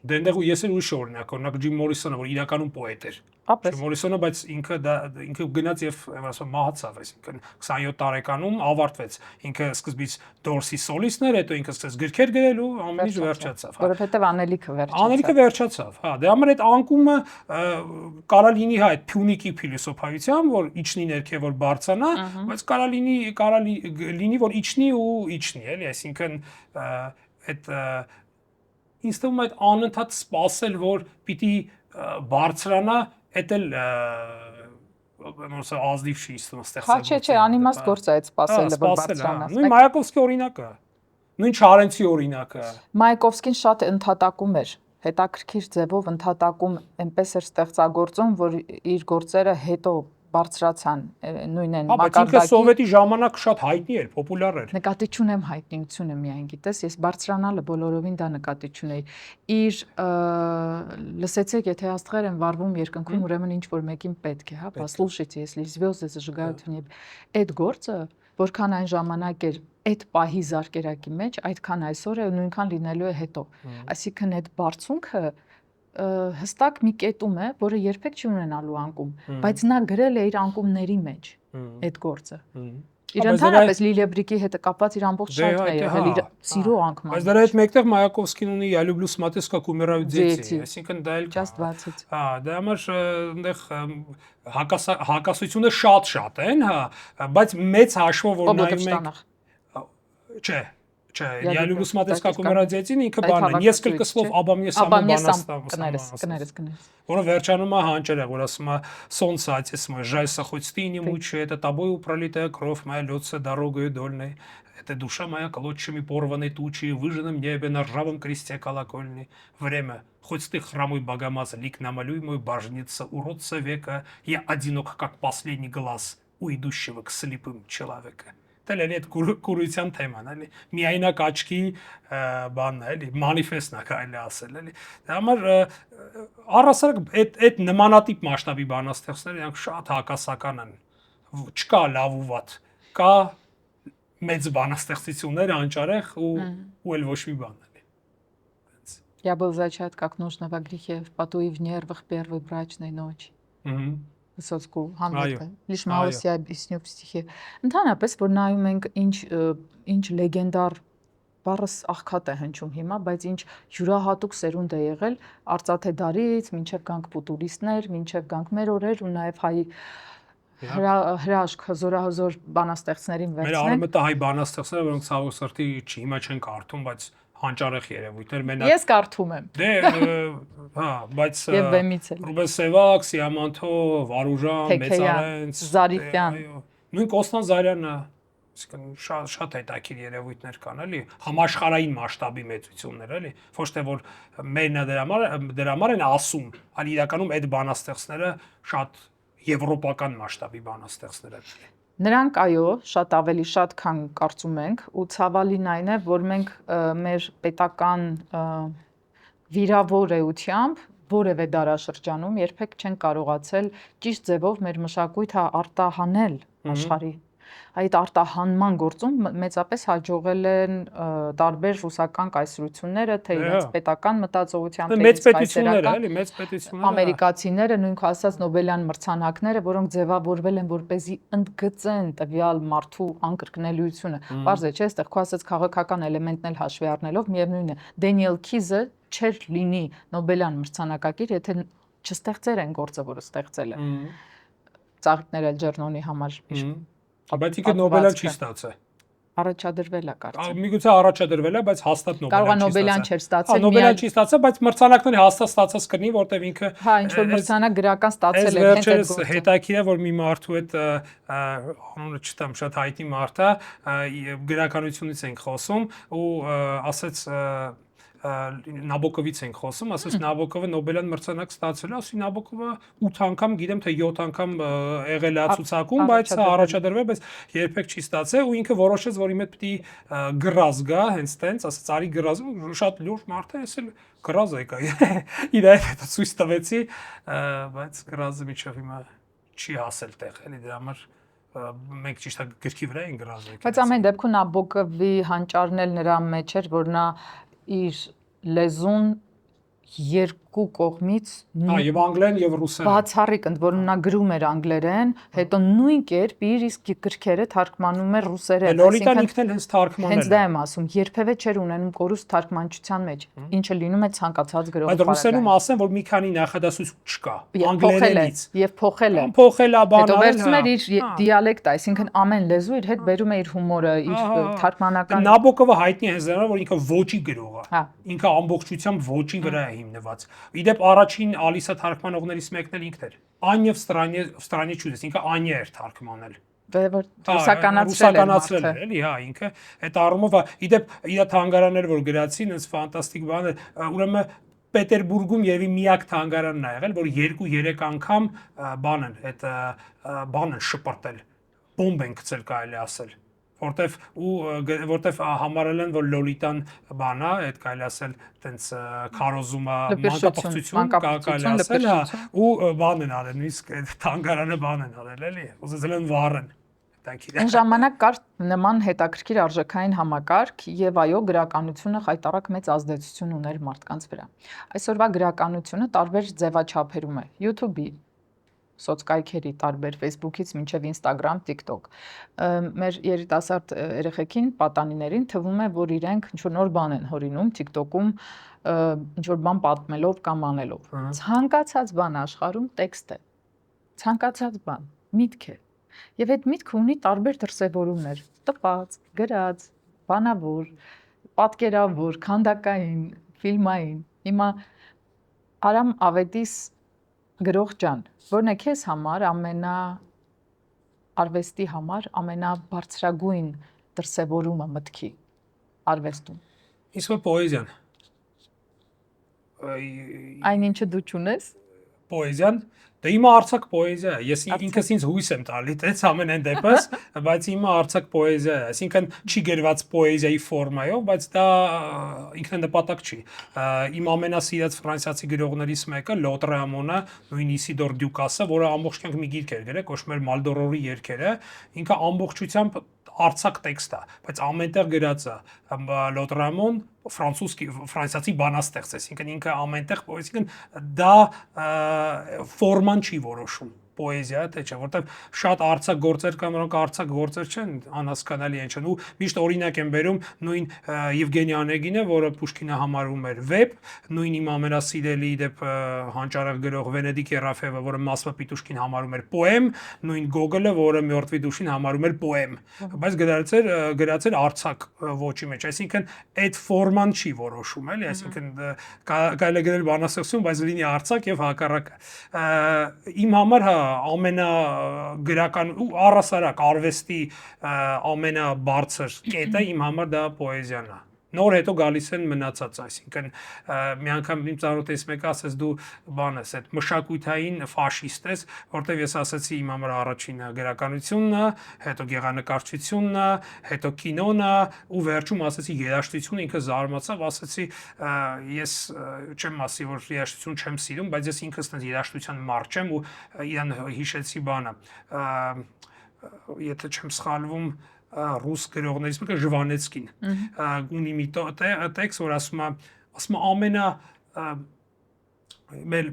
Դե այնտեղ ես էլ ուրիշ օրինակ Ջիմ Մորիսոնը, որ իրականում պոետ էր։ Ապես Մորիսոնը, բայց ինքը գնաց եւ ասում մահացավ, այսինքն 27 տարեկանում ավարտվեց։ Ինքը սկզբից Դորսի սոլիստն էր, հետո ինքը սկսեց գրքեր գրել ու ամեն ինչ վերջացավ, հա։ որովհետեւ անելիքը վերջացավ։ Անելիքը վերջացավ, հա։ Դե համար այդ անկումը կարա լինի հա այդ Փյունիկի փիլիսոփայությամբ, որ իջնի ներքև որ բարձանա, բայց կարա լինի որ իջնի ու իջնի, էլի, այսինքն այդ ինձ թվում է այդ անընդհատ սпасել, որ պիտի բարձրանա, էդ էլ նորսը ազնիվ չի ստեղծել։ Չէ, անիմաստ գործ է այդ սпасելը, որ բարձրանաս։ Նույն Մայակովսկի օրինակը, նույն Չարենցի օրինակը։ Մայակովսկին շատ ընդհատակում էր, հետաքրքիր ձևով ընդհատակում այնպես էր ստեղծագործում, որ իր գործերը հետո բարձրացան նույն այն մակարդակի։ Բայց ինքը սովետի ժամանակ շատ հայտնի էր, պոպուլյար էր։ Նկատի չունեմ հայտնիությունը միայն, գիտես, ես բարձրանալը բոլորովին դա նկատի չունեի։ Իր լսեցեք, եթե աստղեր են վառվում երկնքում, ուրեմն ինչ որ մեկին պետք է, հա, послушайте, если звезды зажигают в небе։ Այդ գործը, որքան այն ժամանակ էր այդ պահի զարկերակի մեջ, այդքան այսօր է նույնքան լինելու է հետո։ Այսինքն այդ բարձունքը հստակ մի կետում է, որը երբեք չի ունենալու անկում, բայց նա գրել է իր անկումների մեջ այդ գործը։ Իր ընդհանրապես Լիլիեբրիկի հետ կապված իր ամբողջ շարքն է եղել իր սիրո անկման։ Բայց դրա հետ մեկտեղ Մայակովսկին ունի «Я люблю смотреть, как умирают дети», այսինքն դա էլ just 20։ Հա, դա համար այնտեղ հակասությունը շատ են, հա, բայց մեծ հաշվով որ նայում ենք Չէ, «Я люблю смотреть, как умирают дети» ինքը բանն է, несколько слов обо мне самом կներես։ Որը վերջանում է հանճարեղ, որ ասում է «Солнце, отец мой, жаль, хоть ты не мучай, это тобою пролитая кровь моя льется дорогою дольной, это душа моя клочьями порванной тучи, в выжженном небе на ржавом кресте колокольни. Время, хоть ты хромой богомаз, лик намалюй мой божница, уродца века, я одинок, как последний глаз у идущего к слепым человека». Դել էլի այդ կուրության թեման, էլի միայնակ աչքի բանն է, էլի մանիֆեստն է կարելի ասել, էլի։ Դա համար առասարակ այդ նմանատիպ մասշտաբի բանաստեղծները իրանք շատ հակասական են։ Չկա լավ ու վատ, կա մեծ բանաստեղծություններ անճարեղ ու էլ ոչ մի бан, էլի։ Я был зачат, как нужного грехе, в поту и в нервах первой брачной ночи. Վսոցկու Համլետը, լիշ մալոսի объясню в стихе։ Ընդհանրապես, որ նայում ենք ինչ լեգենդար բառս աղքատ է հնչում հիմա, բայց ինչ յուրահատուկ սերունդ է եղել արծաթե դարից, մինչև գանք ֆուտուրիստներ, մինչև գանք մեր օրեր ու նաև հայ հրաշք հզորահզոր բանաստեղծներին վերցնենք։ Մեր արմատը հայ բանաստեղծները, որոնք ցավոք սրտի հիմա չեն կարդում, բայց հանճարեղ երևույթներ մենակ Ես կարդում եմ։ Դե, հա, բայց Եվ բեմից էլ։ Ռուբեն Սևակ, Սիամանթո, Վարուժան, Մեծարենց, Զարիֆյան։ Նույն Կոստան Զարյանը, իսկն շատ հետաքրքիր երևույթներ կան, էլի, համաշխարհային մասշտաբի մեծություններ, էլի, ոչ թե որ մերն դրա համար են ասում, այլ իրականում այդ բանաստեղծները շատ եվրոպական մասշտաբի բանաստեղծներ են։ Նրանք այո, շատ ավելի շատ քան կարծում ենք ու ցավալին այն է, որ մենք մեր պետական վիրավոր էությամբ որևէ դարաշրջանում երբեք չեն կարողացել ճիշտ ձևով մեր մշակույթը արտահանել աշխարհի։ Այդ արտահանման գործում մեծապես հաջողել են տարբեր ռուսական կայսրությունները, թե իրենց պետական մտածողությամբ, թե մեծ պետությունները, էլի, մեծ պետությունները, ամերիկացիները, նույնք ասած Նոբելյան մրցանակները, որոնք ձևավորվել են որպեսզի ընդգծեն տվյալ մարդու անկրկնելիությունը։ Պարզ է, չէ՞, այստեղ քո ասած քաղաքական էլեմենտն էլ հաշվի առնելով միևնույն է։ Դենիել Քիզը չէր լինի Նոբելյան մրցանակակիր, եթե չստեղծեր այն գործը, որը ստեղծել է։ Ծաղիկներ Էլջերնոնի համար Բայց ինքը Նոբելյան չի ստացել։ Առաջադրվել է կարծեմ։ Միգուցե առաջադրվել է, բայց հաստատ Նոբելյան չի ստացել։ Կարող է Նոբելյան չի ստացել, բայց մրցանակները հաստատ ստացած կնի, որտեվ ինքը Հա, ինչ որ մրցանակ գրական ստացել է հենց այդ գործը։ Հետաքրքիր է, որ մի մարդու հետ անունը չտամ, շատ հայտնի մարդ է, գրականությունից ենք խոսում ու ասեց Նաբոկովից ենք խոսում, ասես Նաբոկովը Նոբելյան մրցանակ ստացել է, ասի Նաբոկովը 8 անգամ, գիտեմ թե 7 անգամ եղել է ցուցակում, բայց առաջադրվել, բայց երբեք չի ստացել ու ինքը որոշեց, որ իմը պիտի գրազ գա, հենց տենց, ասես արի գրազ, շատ լուրջ մարդ է, ես էլ գրազ եկա։ Իր այդ ցույց տվեցի, բայց գրազը միջով հիմա չի հասել տեղ, էլի դրա համար մենք ճիշտ է գրքի վրա են գրազը։ Բայց ամեն դեպքում Նաբոկովի հանճարն էլ նրա մեջ էր, որ նա իր լեզուն երկու կողմից եւ անգլերեն եւ ռուսերեն բացառիկ ընդ որում նա գրում էր անգլերեն, հետո նույն կերպ իր իսկ գրքերը թարգմանում էր ռուսերեն, Լոլիտան ինքն էլ հենց թարգմանել է։ Հենց դա եմ ասում, երբևէ չէր ունենում կորուստ թարգմանչության մեջ, ինչը լինում է ցանկացած գրողի։ Բայց ռուսերենում ասեն, որ մի քանի նախադասություն չկա անգլերենից եւ փոխել է։ Փոխել է բանը։ Հետո վերցնում էր իր դիալեկտը, այսինքն ամեն լեզու իր հետ բերում է իր հումորը, իր թարգմանական։ Նաբոկովը հայտնի է դրանով, որ ինքը ոճի գրող է։ Հա։ Ինքը ամբողջությամբ ոճի վրա է հիմնված։ Իդեպ առաջին Ալիսա թարգմանողներից մեկն էլ ինքն էր։ Անև Странե чудес, ինքը Անյա էր թարգմանել։ Որ ռուսականացրել էր, էլի, հա, ինքը այդ առումով իդեպ իր թանգարանները որ գրացին, այնց ֆանտաստիկ բան է, ուրեմն Պետերբուրգում երևի միակ թանգարանն է եղել, որ 2-3 անգամ բան են, այդ բանը շպրտել, բոմբ են գցել կարելի ասել, որտեվ համարել են, որ Լոլիտան բան է, այդ կարելի ասել, տենց քարոզում է, մանկապղծություն, կարելի ասել, հա, ու բան են արել, նույնիսկ թանգարանը բան են արել, էլի, ուզեցել են վառեն։ Այն ժամանակ կար նման հետաքրքիր արժեքային համակարգ եւ այո գրականությունը խայտառակ մեծ ազդեցություն ուներ մարդկանց վրա։ Այսօրվա գրականությունը տարբեր ձևաչափերում է YouTube-ի, սոցկայքերի տարբեր Facebook-ից մինչև Instagram, TikTok։ Մեր երիտասարդ երեխեքին, պատանիներին թվում է, որ իրենք ինչ-որ նոր բան են հորինում TikTok-ում, ինչ-որ բան պատմելով կամ անելով։ Ցանկացած բան աշխարհում տեքստ է։ Ցանկացած բան, միտք է։ Եվ այդ միտքը ունի տարբեր դրսևորումներ՝ տպած, գրած, բանավոր, պատկերավոր, քանդակային, ֆիլմային։ Հիմա Արամ Ավետիս գրող ջան, որն է քեզ համար արվեստի համար ամենաբարձրագույն դրսևորումը մտքի արվեստում։ Իսկ պոեզիան։ Այն ինչը դու ճունես։ Պոեզիան, դա իմը արձակ պոեզիա է։ Ես ինքս ինձ հույս եմ տալի, տենց ամենայն դեպս, բայց իմը արձակ պոեզիա է, այսինքն չի գրված պոեզիայի ֆորմայով, բայց դա ինքնանպատակ չի։ Իմ ամենասիրած ֆրանսիացի գրողներից մեկը Լոտրեամոնը, նույն Իսիդոր Դյուկասը, որը ամբողջ կյանք մի գիրք էր գրել, կոչվում էր Մալդորորի երգերը, ինքը ամբողջությամբ արձակ տեքստ է, բայց ամենտեղ գրած է Լոտրեամոն ֆրանսիացի բանաստեղծ է, այսինքն ինքը ամենտեղ, այսինքն դա ֆորման չի որոշում պոեզիա, թե չէ, որտեվ շատ արձակ գործեր կան, որոնք արձակ գործեր չեն, անհասկանալի են չեն, ու միշտ օրինակ եմ բերում նույն Եվգենի Օնեգինը, որը Պուշկինը համարում էր վեպ, նույն իմ ամենասիրելի դեպ հանճարեղ գրող Վենեդիկ Երաֆևը, որը Մասվա Պիտուշկին համարում էր պոեմ, նույն Գոգոլը, որը Մյորթվի դուշին համարում էր պոեմ, բայց գրած էր արձակ ոճի մեջ, այսինքն այդ ֆորման չի որոշում, էլի, այսինքն կարելի է գրել բանաստեղծություն, բայց լինի արձակ եւ հակառակը։ Իմ համար հա ամենագրական ու առասարակ արվեստի ամենաբարձր կետը իմ համար դա պոեզիան է։ Նոր հետո գալիս են մնացած, այսինքն մի անգամ իմ ծանոթից մեկը ասեց դու բան ես, այդ մշակութային ֆաշիստ ես, որտեվ ես ասացի իմ համար առաջինը գրականությունն է, հետո գեղանկարչությունն է, հետո կինոն է ու վերջում ասացի երաժշտությունը, ինքը զարմացավ, ասացի ես չեմ ասի, որ երաժշտություն չեմ սիրում, բայց ես ինքս այդպես երաժշտության մարդ չեմ ու իրան հիշեցի բանը, եթե չեմ սխալվում ռուս գրողներից մեկը Ժվանեցկին ունի մի տեքստ, որ ասում է ամենա մեր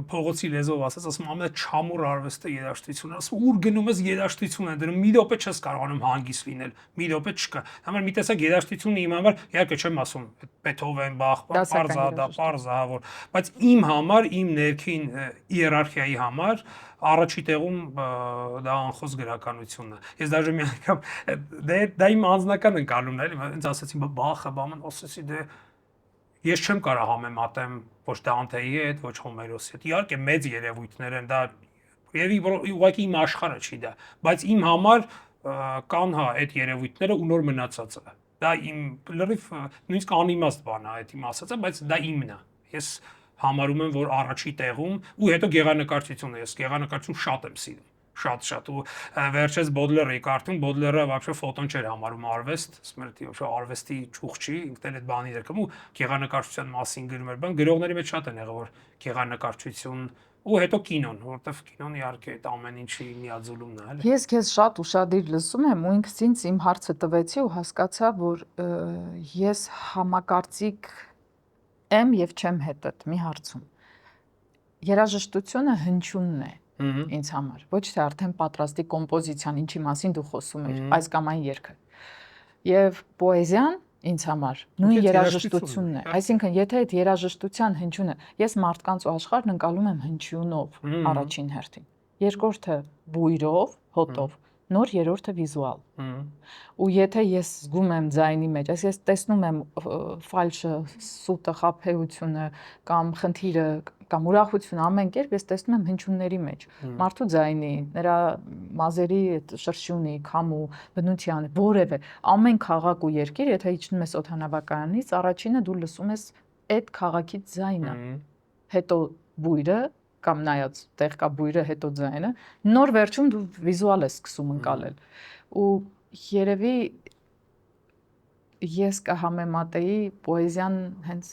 փողոցի լեզվով ասում ամենաչամուր արվեստը երաժշտությունն է, ասում ուր գնում ես երաժշտություն են դրում, մի րոպե չես կարողանում հանգիստ լինել, մի րոպե չկա։ Համար մի տեսակ երաժշտությունը իմ համար, իհարկե չեմ ասում Բեթհովեն, Բախ, Պարզահավոր, բայց իմ համար, իմ ներքին իերարխիայի համար առաջի տեղում դա անխոս գրականությունն է։ Ես դաժե մի անգամ դա իմ անձնական ընկալումն է, էլի, ինձ ասացին Բախը, բաման, ասեցի դե ես չեմ կարող համեմատեմ ոչ Դանթեի հետ, ոչ Հոմերոսի հետ։ Իհարկե մեծ երևույթներ են, դա ուղղակի իմ աշխարհը չի դա, բայց իմ համար կան հա այդ երևույթները ու նոր մնացածը։ դա իմ լրիվ նույնիսկ անիմաստ բան է այդ իմ ասածը, բայց դա իմն է։ Ես համարում եմ, որ առաջի տեղում ու հետո գեղանկարչությունը, ես գեղանկարչություն շատ եմ սիրում, շատ ու վերջերս Բոդլերը կարդում, Բոդլերը вообще ֆոտոն չէր համարում արվեստ, ասում էր вообще արվեստի ճյուղ չի, ինքն էլ այդ բանի դերկում ու գեղանկարչության մասին գրում էր, բան գրողների մեջ շատ են եղել, որ գեղանկարչություն ու հետո կինոն, որովհետև կինոն իհարկե այդ ամեն ինչի միաձուլումն է, էլի։ Ես քեզ շատ ուշադիր լսում եմ ու ինքս ինձ իմ հարցը տվեցի ու հասկացա, որ ես համակարծիք եմ եւ չեմ հետդ մի հարցում։ Երաժշտությունը հնչյունն է ինձ համար, ոչ թե արդեն պատրաստի կոմպոզիցիան, ինչի մասին դու խոսում ես, այս կամ այն երգը։ Եվ պոեզիան ինձ համար նույն երաժշտությունն է։ Այսինքն, եթե այդ երաժշտության հնչյունը, ես մարդկանց ու աշխարհն ընկալում եմ հնչյունով առաջին հերթին, երկրորդը բույրով, հոտով, նոր երրորդը վիզուալ։ Ու եթե ես զգում եմ ձայնի մեջ, ես տեսնում եմ ֆալշը, սուտը, խաբեությունը կամ խնդիրը կամ ուրախությունը ամեն կերպ ես տեսնում եմ հնչյունների մեջ։ Մարդու ձայնի, նրա մազերի այդ շրշյունի, քամու, բնության, որևէ ամեն քաղաք ու երկիր, եթե իջնում ես օդանավակայանից, առաջինը դու լսում ես այդ քաղաքից ձայնը, հետո բույրը կամ նայած տեղ կա բույրը, հետո ձայնը, նոր վերջում դու վիզուալ ես սկսում ընկալել։ Ու երևի ես կհամեմատեի պոեզիան հենց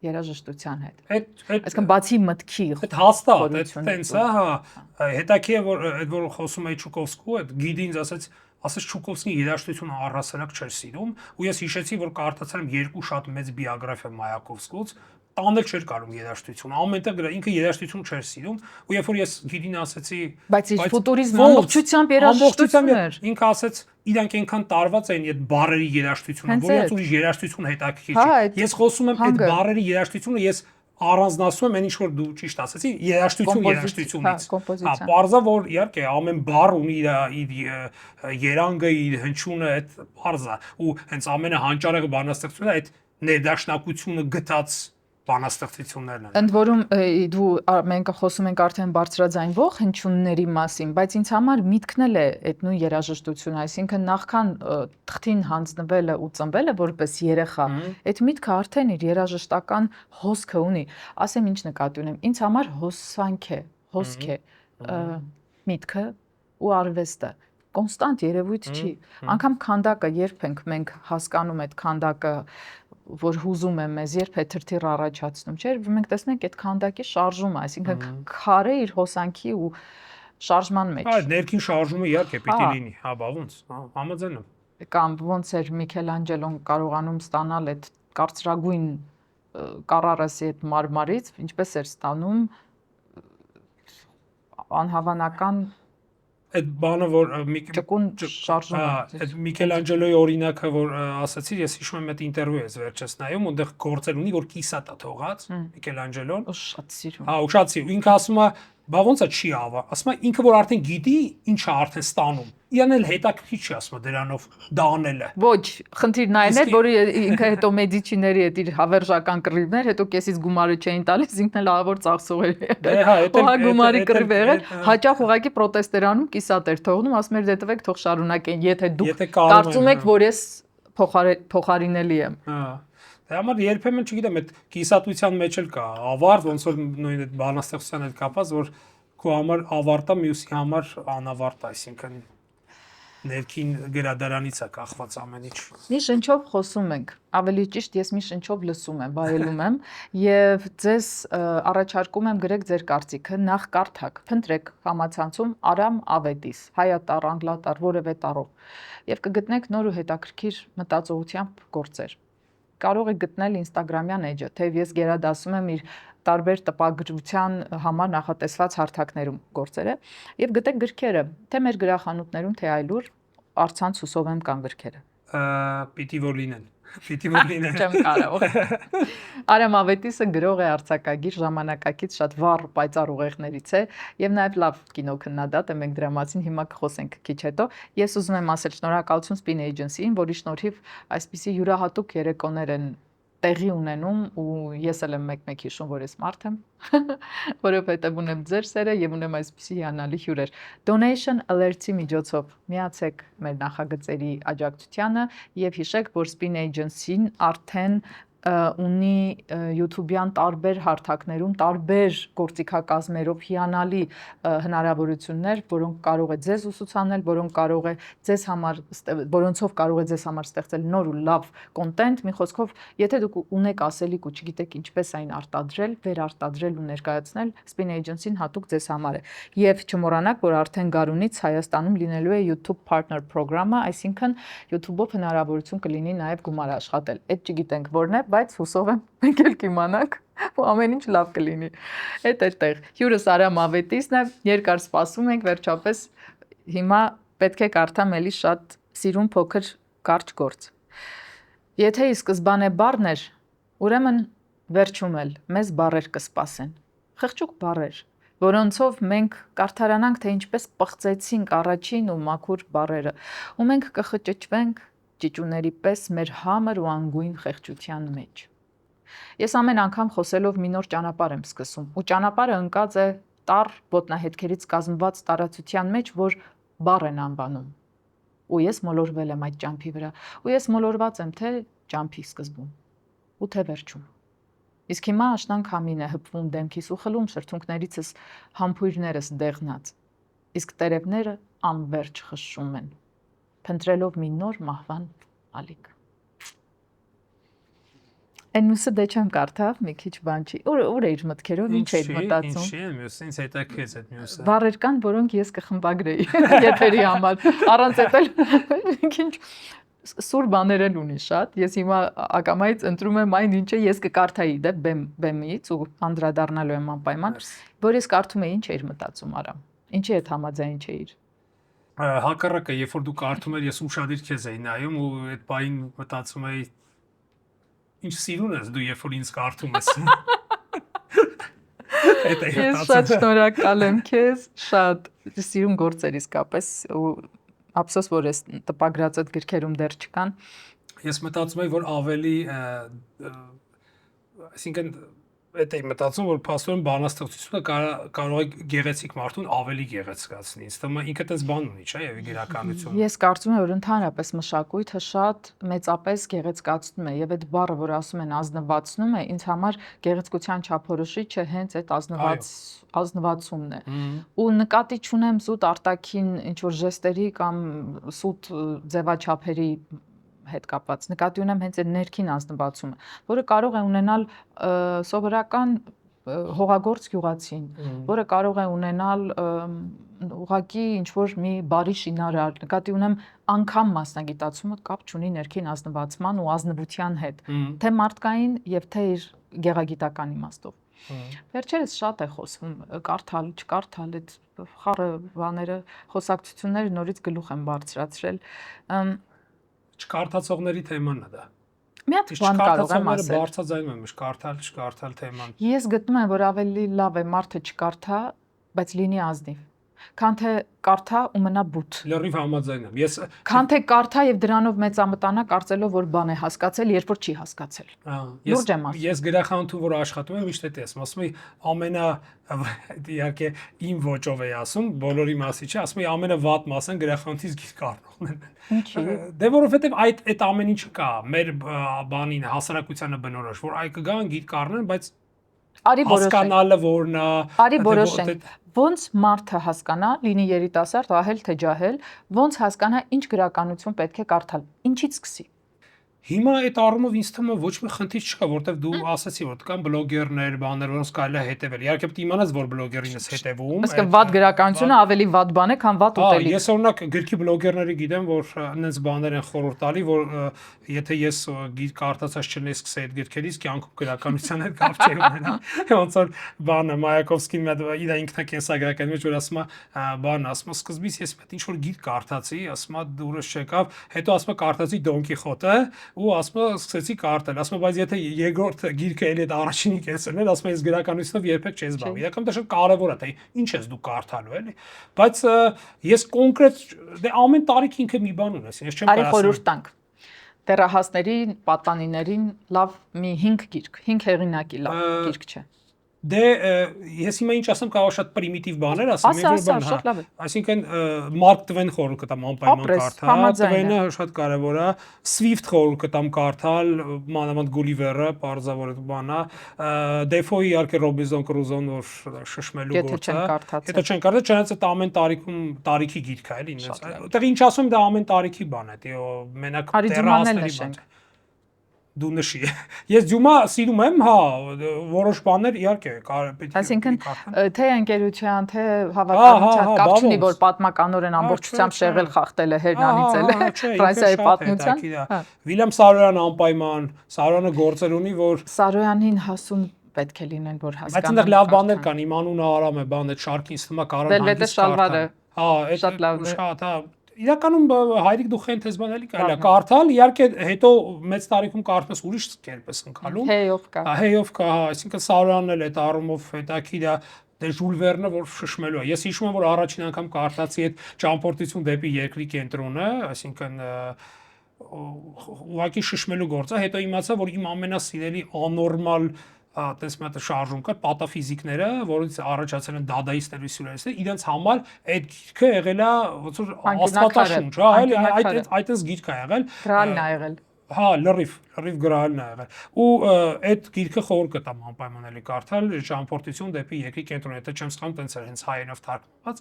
երաժշտության հետ։ Այսինքն բացի մտքի այդ հաստատ, այդ տենց է, հա, հետաքրքիր է որ այդ որ խոսում էի Չուկովսկու, այդ գիդը ինձ ասաց Չուկովսկի երաժշտությունը առհասարակ չէր սիրում, ու ես հիշեցի որ կարդացել եմ երկու շատ մեծ բիոգրաֆիա Մայակովսկուց, տանել չէր կարող երաժշտությունը, ամենտեղ գրա ինքը երաժշտություն չէր սիրում, ու երբ որ ես գիդին ասեցի, բայց իր ֆուտուրիզմը ամբողջությամբ երաժշտություն էր, ինքը ասաց իրանք այնքան տարված էին այդ բառերի երաժշտությունը, որ ինձ ուրիշ երաժշտություն հետաքրքիր չի։ Ես խոսում եմ այդ բառերի երաժշտությունը, ես առանձնացում եմ այն ինչ որ դու ճիշտ ասացի, երաժշտությունից։ Հա, բարձա որ իհարկե ամեն բառ ունի իր երանգը, իր հնչյունը, այդ բարձա, ու հենց ամենահանճարեղը բանաստեղծությունը այդ ներդաշնակությունը գտած բանաստեղծություններն են։ Ընդ որում դու մենք խոսում ենք արդեն բարձրաձայնվող հնչյունների մասին, բայց ինձ համար միտքն էլ է այդ նույն երաժշտությունը, այսինքն նախքան թղթին հանձնվելը ու ծնվելը որպես երեխա, այդ միտքը արդեն իր երաժշտական հոսքը ունի։ Ասեմ ինչ նկատի ունեմ, ինձ համար հոսք է միտքը ու արվեստը կոնստանտ երևույթ չի։ Անկամ քանդակը երբ ենք մենք հասկանում այդ քանդակը, որ հուզում է մեզ, երբ է թրթիռ առաջացնում, չէ՞, մենք տեսնենք այդ քանդակի շարժումը, այսինքն քարը իր հոսանքի ու շարժման մեջ։ Հա, ներքին շարժումը իհարկե պիտի լինի, հա, բա ոնց, համաձայն եմ։ Կամ ոնց էր Միքելանջելոն կարողանում ստանալ այդ կարծրագույն Կարարասի այդ մարմարից, ինչպես էր ստանում անհավանական այդ բանը որ ճկուն շարժումը, այդ Միքելանջելոյի օրինակը որ ասացի, ես հիշում եմ այդ ինտերվյու ես վերջերս նայում, այնտեղ գործեր ունի, որ կիսատ է թողած Միքելանջելոն։ Շատ սիրում։ Հա, ու շատ սիրում։ Ինքը ասում է, բա ոնց է չի ավա։ Ասում է ինքը որ արդեն գիտի, ինչ է արդեն ստանում։ Իրան էլ հետաքրքիր չի, ասում է դրանով դա անելը։ Ոչ, խնդիրն այն էր, որ ինքը հետո մեդիչիների հետ իր հավերժական կռիվներ, հետո կեսից գումարը չէին տալիս, ինքն էլ ահավոր ծախսող էր։ Հա, գումարի կռիվ եղել, հաճախ ուղղակի պրոտեստեր անում, կիսատ էր թողնում, ասում էր դե տվեք թող շարունակեն, եթե դուք կարծում եք, որ ես փոխարինելի եմ։ Հա։ Դա համար երբեմն չգիտեմ, այդ կիսատության մեջ էլ կա ավարտ, ոնց որ նույն այդ բանաստեղծության հետ կապված, որ քո համար ավարտա, մյուսի համար անավարտ, այսինքն ներքին գրադարանից է կախված ամեն ինչ։ Մի շնչով խոսում ենք, ավելի ճիշտ ես մի շնչով լսում եմ, վայելում եմ եւ ձեզ առաջարկում եմ գրեք ձեր կարծիքը, նախ կարդաք, փնտրեք համացանցում Արամ Ավետիս, հայատառ, անգլատառ, որևէ տառով եւ կգտնեք նոր ու հետաքրքիր մտածողությամբ գործեր։ Կարող եք գտնել Instagram-յան էջը, թեև ես գերադասում եմ իր տարբեր տպագրության համար նախատեսված հարթակներում գործերը եւ գտեք գրքերը, թե մեր գրախանութներում, թե այլուր, առցանց հուսով եմ կան գրքերը։ Պիտի որ լինեն։ Պիտի որ լինեն։ Չեմ կարող։ Արամ Ավետիսը գրող է, արձակագիր, ժամանակակից շատ վառ պայծառ ուղեղներից է եւ նաեւ լավ կինոքննադատ է, մենք դրա մասին հիմա կխոսենք քիչ հետո։ Ես ուզում եմ ասել շնորհակալություն Spin Agency-ին, որի շնորհիվ այսպիսի յուրահատուկ երեկոներ են տեղի ունենում ու ես էլ եմ մեկ-մեկ հիշում, որ ես մարդ եմ, որովհետև ունեմ ձեր սերը եւ ունեմ այսպիսի հիանալի հյուրեր։ Donation Alert-ի միջոցով միացեք մեր նախագծերի աջակցությանը եւ հիշեք, որ Spin Agency-ն արդեն ունի YouTube-յան տարբեր հարթակներում, տարբեր գործիքակազմերով հիանալի հնարավորություններ, որոնք կարող է ձեզ ուսուցանել, որոնցով կարող է ձեզ համար ստեղծել նոր ու լավ կոնտենտ, մի խոսքով, եթե դուք ունեք ասելիք ու չգիտեք ինչպես այն արտադրել, վերարտադրել ու ներկայացնել, Spin Agency-ն հատուկ ձեզ համար է։ Եվ չմոռանաք, որ արդեն գարունից Հայաստանում լինելու է YouTube Partner Program-ը, այսինքն YouTube-ով հնարավորություն կլինի նաև գումար աշխատել։ Այդ չգիտենք որն է, բայց հուսով եմ մենք էլ կիմանանք ու ամեն ինչ լավ կլինի։ Այդ այդտեղ։ Հյուրս Արամ Ավետիսն է, երկար սպասում ենք, վերջապես հիմա պետք է կարդամ էլի շատ սիրուն փոքր կարճ գործ։ Եթե ի սկզբանե բառն էր, ուրեմն վերջում էլ մեզ բառեր կսպասեն։ Խղճուկ բառեր, որոնցով մենք կարդարանանք, թե ինչպես պղծեցինք առաջին ու մաքուր բառերը, ու մենք կխճճվենք ճիճուների պես մեր համր ու անգույն խեղճության մեջ։ Ես ամեն անգամ խոսելով մի նոր ճանապարհ եմ սկսում, ու ճանապարհը ընկած է տառ ոտնահետքերից կազմված տարածության մեջ, որ բառ են անվանում։ Ու ես մոլորվել եմ այդ ճամփի վրա, ու ես մոլորված եմ թե ճամփի սկզբում, ու թե վերջում։ Իսկ հիմա աշնան քամին է հպվում դեմքիս ու խլում շրթունքներիցս համբույրներս դեղնած, իսկ տերևները անverջ խշշում են, փնտրելով մի նոր մահվան ալիք։ Այն մյուսը դե չեմ կարդալ, մի քիչ բան չի։ Ուր է իր մտքերով, ինչ է մտածում։ Ինչի՞ է մյուսը, ինձ հետաքրքրեց այդ մյուսը։ Բառեր կան, որոնք ես կխմբագրեի եթերի համար։ Առանց էտել ինչ սուր բաներ են ունի շատ։ Ես հիմա ակամայից ընտրում եմ այն, ինչը ես կկարդայի դե բեմից ու անդրադառնալու եմ անպայման, որ ես կարդում էի, ինչ էիր մտածում Արամ։ Ինչի հետ համաձայն չէիր։ Հակառակը, երբ որ դու կարդում ես, ես ուշադիր քեզ էի նայում ու այդ բային մտածում էի ինչ սիրուն ես դու, երբ որ ինձ կարդում ես։ Ես շատ շնորհակալ եմ քեզ, շատ սիրուն գործեր իսկապես ու ափսոս որ ես տպագրած այդ գրքերում դեռ չկան։ Ես մտածում եմ, որ ավելի, այսինքն այդ էի մտածում, որ փաստորեն բանաստեղծությունը կարող է գեղեցիկ մարդուն ավելի գեղեցկացնի։ Ինձ թվում է ինքը տես բան ունի, չէ՞, եւ գրականություն։ Ես կարծում եմ, որ ընդհանրապես մշակույթը շատ մեծապես գեղեցկացնում է եւ այդ բառը, որ ասում են ազնվացնում է, ինձ համար գեղեցկության չափորոշիչը հենց այդ ազնվացումն է։ Ու նկատի չունեմ սուտ արտաքին ինչ որ ժեստերի կամ սուտ ձևաչափերի հետ կապված նկատի ունեմ հենց այդ ներքին ազնվացումը, որը կարող է ունենալ սովորական հողագործ գյուղացին, որը կարող է ունենալ ուղղակի ինչ որ մի բարի շինարար, նկատի ունեմ անգամ մասնագիտացումը կապ չունի ներքին ազնվացման ու ազնվության հետ, թե մարդկային եւ թե իր գեղագիտական իմաստով։ Վերջերս շատ է խոսվում կարդալ, չկարդալ, այդ խառը բաները, խոսակցությունները նորից գլուխ եմ բարձրացրել։ Չկարդացողների թեման է դա։ Մի հատ բան կարող եմ ասել։ Բարձրաձայնում եմ, կարդալ, չկարդալ թեման։ Ես գտնում եմ, որ ավելի լավ է մարդը չկարդա, բայց լինի ազնիվ, քան թե կարդա ու մնա բութ։ Լրիվ համաձայն եմ։ Ես քան թե կարդա եւ դրանով մեծամտանա կարծելով, որ բան է հասկացել, երբ որ չի հասկացել։ Լուրջ եմ ասում։ Ես գրախանութում որ աշխատում եմ, միշտ էս ասում եմ, ամենա իհարկե իմ ոճով էի ասում, բոլորի մասի չէ, ասում եմ ամենավատ մասն գրախանութից գիրք առնողն են։ Ինչի՞։ Դե որովհետեւ այդ ամեն ինչը կա, մեր բանին հասարակությանը բնորոշ, որ այ կգան գիրք առնեն, բայց Արի որոշենք։ Հասկանալը որն է։ Արի որոշենք։ Ոնց մարդը հասկանա, լինի երիտասարդ, ահել թե ջահել, ոնց հասկանա ինչ գրականություն պետք է կարդալ, ինչից սկսի։ Հիմա այդ առումով ինձ թվում է ոչ մի խնդիր չկա, որտեվ դու ասացի, որ կան բլոգերներ, բաներ, որոնց կարելի է հետևել։ Իհարկե պետք է իմանաս, որ բլոգերինս հետևում։ Իսկ վատ գրականությունը ավելի վատ բան է, քան վատ ուտելիք։ Ես օրինակ գրքի բլոգերների գիտեմ, որ այնպես բաներ են խորհուրդ տալի, որ եթե ես գիրք կարդացած չնես սկսեի այդ գրքերից, կյանքում գրականության հետ կապ չի ունենա։ Ոնց որ բանը Մայակովսկին իր ինքնակենսագրական մեջ որ ասում է, բան ասում է, սկզբից ես պետք ինչ որ գիրք կարդացի, ասում է դուրս չեկավ, հետո ասում է կարդացի Դոն Կիխոտը ու ասում է սկսեցի կարդալ, ասում է բայց եթե երկրորդ գիրքը էլի այդ առաջինի կեսն էր, ասում է ես գրականությունով երբեք չես զբաղվի։ Իրականում դա շատ կարևոր է, թե ինչ ես դու կարդալու էլի։ Բայց ես կոնկրետ դե ամեն տարիք ինքը մի բան ունես, ես չեմ կարասում։ Արի խորհուրդ տանք։ դեռահասների պատանիներին լավ մի 5 գիրք, 5 հեղինակի լավ գիրք չէ։ Դե ես հիմա ինչ ասեմ, կարող շատ պրիմիտիվ բաներ ասեմ, շատ լավ է։ Այսինքն Մարկ Տվեն խորհուրդ կտամ անպայման կարդալ, Տվենը շատ կարևոր է, Swift խորհուրդ կտամ կարդալ, մանավանդ Գուլիվերը, պարզավոր բան է, Դեֆոյի իհարկե Ռոբինզոն Կրուզոն, որ շշմելու գործ է։ Եթե չեն կարդալ, չնայած դա ամեն տարիքի գիրք է, էլի ինձ։ Այդտեղ ինչ ասում, դա ամեն տարիքի բան է, դե մենակ դեռահասների բան է։ Դու նշի։ Ես Դյումա սիրում եմ, հա, որոշ բաներ իհարկե պետք է։ Այսինքն թե ընկերության, թե հավաքականության կապ չունի, որ պատմականորեն ամբողջությամբ շեղել խախտել է հերնանիցել է Ֆրանսիայի պատմության։ Վիլյամ Սարոյանը անպայման, Սարոյանը գործեր ունի, որ Սարոյանին հասուն պետք է լինեն, որ հասկանան։ Բայց այնտեղ լավ բաներ կան, իմ անունը Արամ է, բան այդ շարքին ստումա կարող Վելվետը շալվարը։ Հա, շատ լավն է։ Շատ, հա։ Իրականում հայրիկ դու խենթես բան էլի կարելի է կարդալ, իհարկե հետո մեծ տարիքում կարդես ուրիշ կերպ ես ընկալում։ Հեյով կա։ Հեյով կա, այսինքն Սարոյանն էլ այդ առումով հետաքրքիր է, դե Ժուլ Վերնը որ շշմելու է։ Ես հիշում եմ որ առաջին անգամ կարդացի այդ ճամփորդություն դեպի երկրի կենտրոնը, այսինքն ուղղակի շշմելու գործը, հետո իմացա որ իմ ամենասիրելի աննորմալ այդպես մի հատ շարժում կար պատաֆիզիկները, որոնց առաջացել են դադայիստներ ու սյուրռեալիստներ, իրենց համար այդ գիրքը եղել է ոնց որ աստվածաշունչ, հա, էլի այդպես գիրք է եղել։ Գրալն է եղել։ Հա, լրիվ գրալն է եղել։ Ու այդ գիրքը խորհուրդ կտամ անպայման էլի կարդալ, ճամփորդություն դեպի երկրի կենտրոն, եթե չեմ սխալվում, տենց էր հենց հայերով թարգմանված։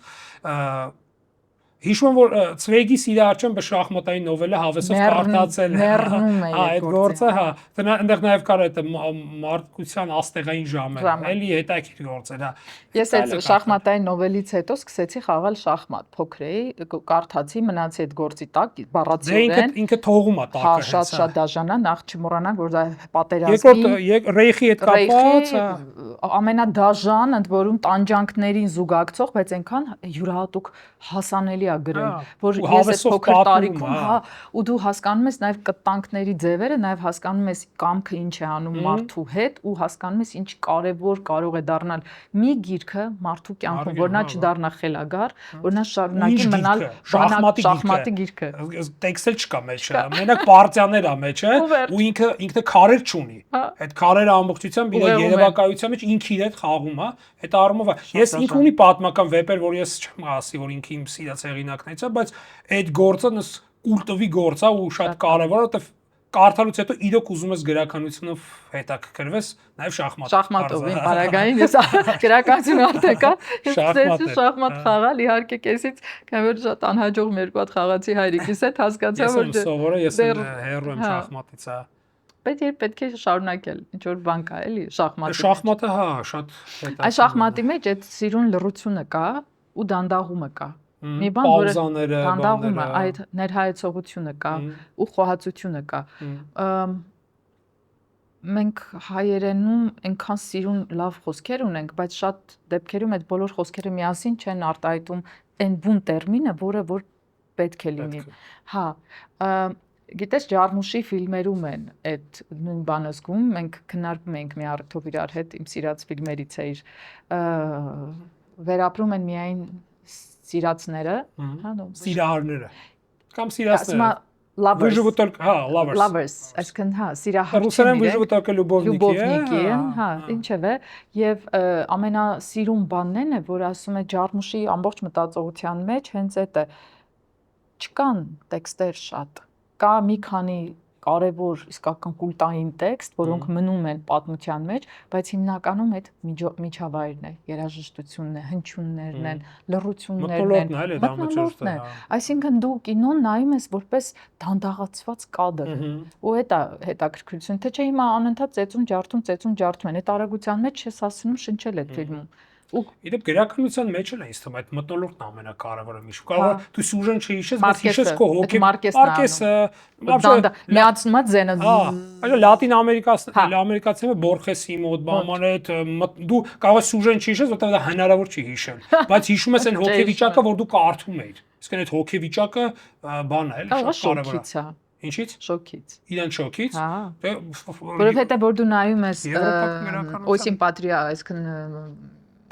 Հիշում եմ որ Ցվեգի Սիրահարչյան շախմատային նովելը հավեսով կարդացել է։ Հա, այդ գործը, հա, այնտեղ նաև կար այդ մարդկության աստեղային ժամը, էլի հետաքրքիր գործ էր, հա։ Ես այդ շախմատային նովելից հետո սկսեցի խաղալ շախմատ, փոքր էի, կարդացի, մնացի այդ գործի տակ, բառացիորեն։ Ինքը թողում է տակը։ Հա, շատ դաժան է, նախ չմոռանանք, որ դա պատերազմի երկրորդ Ռեյխի հետ կապված ամենադաժան, ընդ որում տանջանքներին զուգակցող, բայց այնքան յուրահատուկ հասանելի գրել, որ ես այս փոքր տարիքում, հա, ու դու հասկանում ես նաև կտանքների ձևերը, նաև հասկանում ես կամքը ինչ է անում մարդու հետ ու հասկանում ես ինչ կարևոր կարող է դառնալ մի գիրքը մարդու կյանքում, որ նա չդառնա խելագար, որ նա շարունակի մնալ շախմատի գիրքը։ Տեքստ էլ չկա մեջը, մենակ պարտիաներ է մեջը ու ինքը քարեր չունի։ Այդ քարերը ամբողջությամբ իր երևակայության մեջ ինքը իր հետ խաղում է, այդ առումով ես ինքը ունի պատմական վեպեր, որ ես չեմ ասի, որ ինքը իմ սիրած հեղինակներից է, բայց այդ գործը կուլտովի գործ է ու շատ կարևոր է, որովհետև կարդալուց հետո իրոք ուզում ես գրականությունով հետաքրքրվես, նաև շախմատով, իմ բարագային ես գրականություն արդեն կա, ես շախմատ խաղալ, իհարկե կեսից, քանի որ շատ անհաջող մեր կողմից խաղացի հայրիկիս հետ, հասկացա որ ես սովորը ես հեռու եմ շախմատից, հա։ Բայց երբ պետք է շարունակել, ինչ որ բան կա, էլի, շախմատը։ Շախմատը, հա, շատ հետաքրքիր։ Այս շախմատի մեջ այդ սիրուն լռությունը կա ու դանդաղումը կա։ Մի բան, որը դանդաղումը, այդ ներհայեցողությունը կա ու խոհացությունը կա։ Մենք հայերենում այնքան սիրուն լավ խոսքեր ունենք, բայց շատ դեպքերում այդ բոլոր խոսքերը միասին չեն արտահայտում այն բուն տերմինը, որը որ պետք է լինի։ Հա, գիտես Ջարմուշի ֆիլմերում են այդ նույն բանը զգում, մենք քննարկում ենք մի առթով իրար հետ, իմ սիրած ֆիլմերից է իր վերապրում են միայն սիրածները, հա, սիրահարները կամ սիրածները։ Lovers, այսինքն հա, սիրահարներ։ Ռուսերեն выживут любовники, հա, ինչևէ, եւ ամենասիրուն բանն է, որ ասում է Ջարմուշի ամբողջ մտածողության մեջ հենց այդ է։ Չկան տեքստեր շատ։ Կա մի քանի կարևոր իսկական կուլտային տեքստ, որոնք մնում են պատմության մեջ, բայց հիմնականում այդ միջավայրն է, երաժշտությունն է, հնչյուններն են, լռություններն են, մթնոլորտն է։ Այսինքն դու կինոն նայում ես որպես դանդաղացված կադր, ու այդ է հետաքրքրությունը, թե չէ հիմա անընդհատ ծեծում ջարդում են, այդ արագության մեջ չես հասնում շնչել այդ ֆիլմում։ Իդեպ գրականության մեջ էլ է ինձ թվում այդ մթնոլորտն ամենակարևորը միշտ։ Կարող է դու սյուժեն չհիշես, բայց հիշես քո հոգի Մարկեսը, միացնում է ձենը։ Այո, Լատին ամերիկացիները Բորխեսի մոտ, բաման այդ դու կարող ես սյուժեն չհիշես, որտեղ դա հնարավոր չի հիշել, բայց հիշում ես այն հոգեվիճակը, որ դու կարդում ես։ Իսկ այդ հոգեվիճակը բան է, էլի շատ կարևոր է։ Ինչի՞ց։ Շոկից։ Իրան շոկից։ Որովհետև որ դու նայում ես Օսին Պատրիա, այսինքն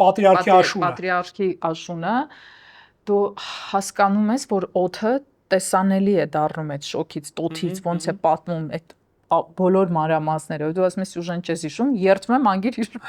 Պատրիարքի աշունը, դու հասկանում ես, որ օդը տեսանելի է դառնում այդ շոկից, տոթից, ոնց է պատմում այդ բոլոր մանրամասները, դու ասում ես սյուժեն չես հիշում, երդվում եմ անգիր հիշում։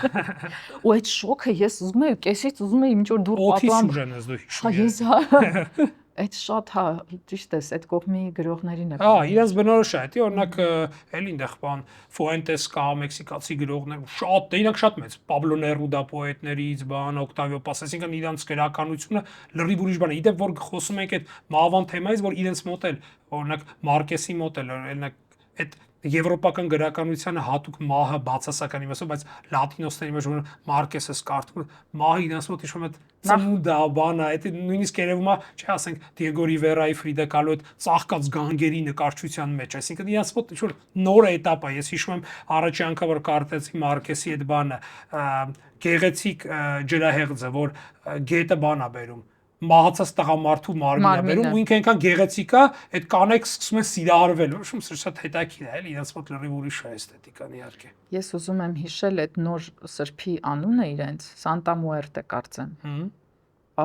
Ու այդ շոկը ես ուզում եմ, կեսից ուզում եմ ինչ որ դուր պատմեմ։ Օթի սյուժեն ես դու հիշում։ Հա, ես այդ շատ հա, ճիշտ ես, այդ կողմի գրողներին է։ Հա, իրենց բնորոշ է, դի օրինակ էլի այնտեղ բան Fuentes կա, մեքսիկացի գրողներ, շատ, իրանք շատ մեծ, Pablo Neruda պոետներից, բան, Octavio Paz, այսինքն իրանք գրականությունը լրիվ ուրիշ բան է։ Իդեպ որ խոսում ենք այդ մահվան թեմայից, որ իրենց մոտ էլ, օրինակ Մարկեսի մոտ էլ, օրինակ այդ եվրոպական գրականությանը հատուկ մահը բացասական իմաստով, բայց լատինոսների մեջ որ Մարկեսը կարդում, մահը իրենց մոտ իշում է ծնունդա բանա, այդ նույնիսկ երևում է, չէ, ասենք Դիեգո Ռիվերայի, Ֆրիդա Կալո այդ ծաղկած գանգերի նկարչության մեջ, այսինքն իրենց մոտ ինչ-որ նոր էտապ է։ Ես հիշում եմ առաջի անգամ որ կարդացի Մարկեսի այդ բանը, գեղեցիկ ջրահեղձը, որ գետը բանա բերում մահացած տղամարդու մարմինը բերում ու ինքը այնքան գեղեցիկ է, այդ կանայք սկսում են սիրահարվել, ոչ մի շատ հետաքրքիր է, էլի, իրենց մոտ լրիվ ուրիշ է էսթետիկան իհարկե։ Ես ուզում եմ հիշել այդ նոր սրբի անունը իրենց, Սանտա Մուերտե կարծեմ։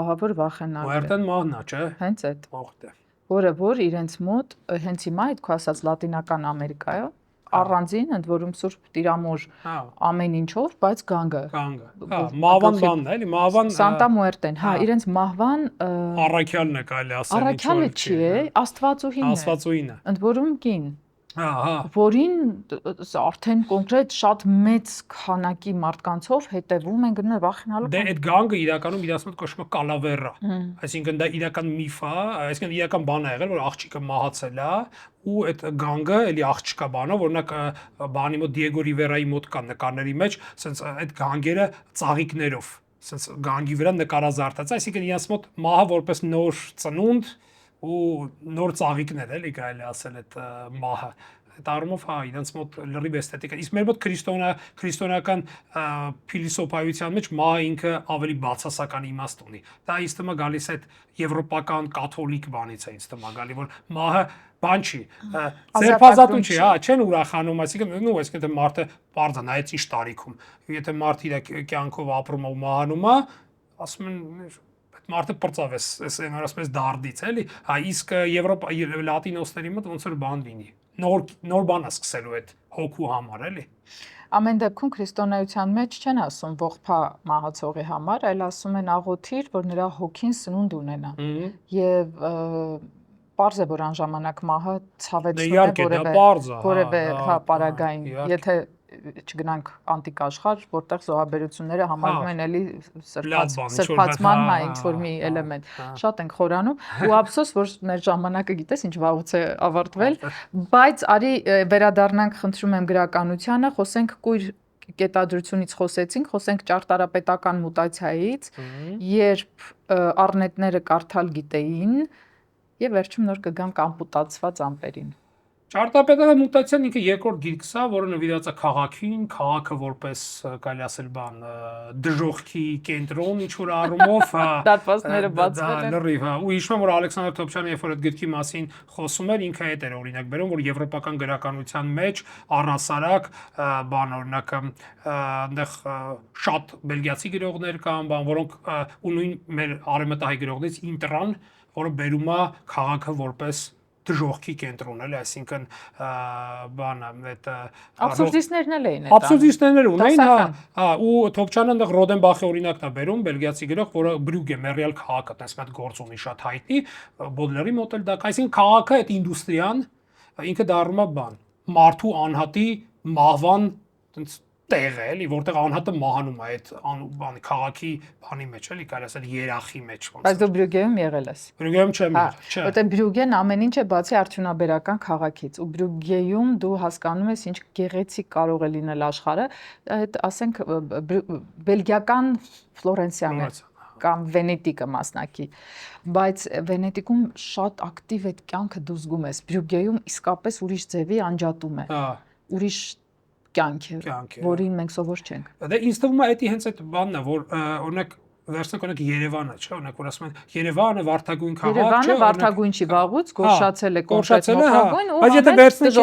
Ահա որ վախենալու է։ Մուերտեն մահն է, չէ։ Հենց այդ։ Մորտե։ Որ իրենց մոտ հենց հիմա այդ քո ասած Լատինական Ամերիկայով առանձին ընդ որում Սուրբ Տիրամոր ամեն ինչով, բայց գանգը։ Հա, մահվան բանն է, էլի, մահվան Սանտա Մուերտեն, հա, իրենց մահվան առաքյալն է կարելի ասել, առաքյալը չի է, Աստվածուհին է։ Աստվածուհին է։ Ընդ որում կին։ Հա։ Որին արդեն կոնկրետ շատ մեծ քանակի մարդկանցով հետևում են գնում վախենալու։ Դե այդ գանգը իրականում իրաց մոտ կոչվում է կալավերա։ Այսինքն դա իրական միֆ է, այսինքն իրական բան է եղել, որ աղջիկը մահացել է ու այդ գանգը էլի աղջկա բանա, օրինակ բանի մոտ Դիեգո Ռիվերայի մոտ կան նկարների մեջ, ասենց այդ գանգերը ծաղիկներով, ասենց գանգի վրա նկարազարդած, այսինքն իրաց մոտ մահը որպես նոր ծնունդ ու նոր ծաղիկներ էլի կարելի ասել այդ մահը։ Այդ առումով հա իրենց մոտ լրիվ էսթետիկ է։ Իսկ մեր մոտ քրիստոնեական փիլիսոփայության մեջ մահը ինքը ավելի բացասական իմաստ ունի։ Դա ինձ թվում է գալիս այդ եվրոպական կաթոլիկ բանից է ինձ թվում է գալի, որ մահը բան չի, ձերբազատուն չի, հա, չեն ուրախանում, այսինքն նո, այսինքն թե մարդը բարձա նայեց ինչ տարիքում։ Եթե մարդը իր կյանքով ապրում է ու մահանում է, ասում են մարդը պրծավ է, ասես դարդից, էլի, հա, իսկ Եվրոպա լատինոսների մոտ ոնց որ բան լինի։ Նոր բան է սկսելու այդ հոգու համար, էլի։ Ամեն դեպքում քրիստոնեության մեջ չեն ասում ողբա մահացողի համար, այլ ասում են աղոթիր, որ նրա հոգին սնունդ ունենա։ Եվ պարզ է, որ անժամանակ մահը ցավեցնում է որևէ հա պարագային, եթե չգնանք անտիկ աշխարհ, որտեղ զոհաբերությունները համարվում են էլի սրբացման հա ինչ որ մի էլեմենտ։ Շատ ենք խորանում ու ափսոս, որ մեր ժամանակը գիտես ինչ վաղուց է ավարտվել, բայց արի վերադառնանք, խնդրում եմ գրականությանը, խոսենք կույր կետադրությունից խոսենք ճարտարապետական մուտացիայից, երբ առնետները կարդալ գիտեին եւ վերջում նոր կգանք ամպուտացված ամպերին։ Ճարտարապետական մուտացիան ինքը երկրորդ գիրքս է, որը նվիրված է քաղաքին, քաղաքը որպես կարելի ասել բան դժոխքի կենտրոն ինչ որ առումով, հա, դատվածները բացվել են։ Լրիվ, հա, ու հիշում եմ որ Ալեքսանդր Թոփչյանը երբ որ այդ գրքի մասին խոսում էր, ինքը այդ էր օրինակ բերում, որ եվրոպական գրականության մեջ առհասարակ բան օրինակ այնտեղ շատ բելգիացի գրողներ կան, բան, որոնք ու նույն մեր արևմտահայ գրողներից Ինտրան, որը բերում է քաղաքը որպես դժոխքի կենտրոն էլ, այսինքն բանը այդ աբսուրդիստներն էլ էին աբսուրդիստներ ունեին, հա, ու Թոփչյանը այնտեղ Ռոդենբախի օրինակն է բերում, բելգիացի գրող, որը Բրյուգե Մերիալ քաղաքը, տես մի հատ գործ ունի շատ հայտնի, Բոդլերի մոտ էլ դա, այսինքն քաղաքը այդ ինդուստրիան ինքը դառնում է բան, մարդու անհատի մահվան տենց տեղ է, էլի, որտեղ անհատը մահանում է այդ բանի քաղաքի բանի մեջ, էլի, կարելի ասել երախի մեջ ոնց։ Բայց դու Բրյուգեում եղել ես։ Բրյուգեում չեմ եղել, չէ։ Որտեղ Բրյուգեն ամեն ինչ է բացի արդյունաբերական քաղաքից, ու Բրյուգեում դու հասկանում ես ինչ գեղեցիկ կարող է լինել աշխարհը, այդ ասենք բելգիական Ֆլորենցիան է կամ Վենետիկը մասնակի, բայց Վենետիկում շատ ակտիվ այդ կյանքը դու զգում ես, Բրյուգեում իսկապես ուրիշ ձևի անջատում է։ Ուրիշ կյանք է, որին մենք սովոր չենք։ Դե ինձ թվում է դա հենց այդ բանն է, որ օրինակ վերցնենք օրինակ Երևանը, չէ, օրինակ որ ասում են Երևանը վարդագույն քաղաք, չէ, Երևանը վարդագույն չի վաղուց, գորշացել է կոնկրետ մոխրագույն ու բայց եթե վերցնենք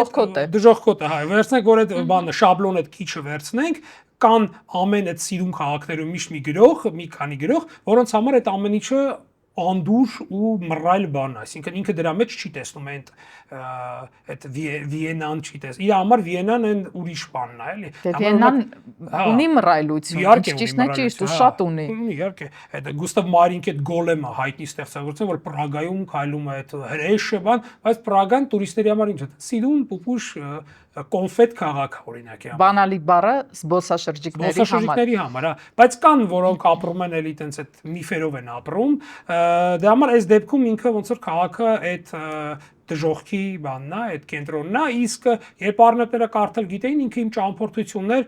դժոխքոտ է, հա, վերցնենք որ այդ բանը շաբլոն այդ քիչը վերցնենք, կան ամեն այդ սիրուն քաղաքներում միշտ մի գրող, մի քանի գրող, որոնց համար այդ ամեն ինչը անդուր ու մռայլ բան, այսինքն ինքը դրա մեջ չի տեսնում այդ Վիենան չի տեսնում։ Իր համար Վիենան այն ուրիշ բանն է, էլի։ Դե Վիենան ունի մռայլություն, Իհարկե ճիշտն է, ճիշտ ու հա, շատ ունի։ Իհարկե, այդ Գուստավ Մարինկի այդ գոլեմը հայտնի ստեղծագործություն, որ Պրագայում քայլում է այդ հրեշը բան, բայց Պրագան տուրիստների համար ինչ է։ Սիրուն, պուպուշ կոնֆետ քաղաք օրինակի համար։ Բանալի բառը զբոսաշրջիկների համար, հա, բայց կան որոնք ապրում են էլի տենց այդ միֆերով են ապրում, դրա համար այս դեպքում ինքը ոնց որ քաղաքը այդ դժողքի բանն է, այդ կենտրոնն է, իսկ երբ առնետները կարդալ գիտեին, ինքը իմ ճամփորդություններ,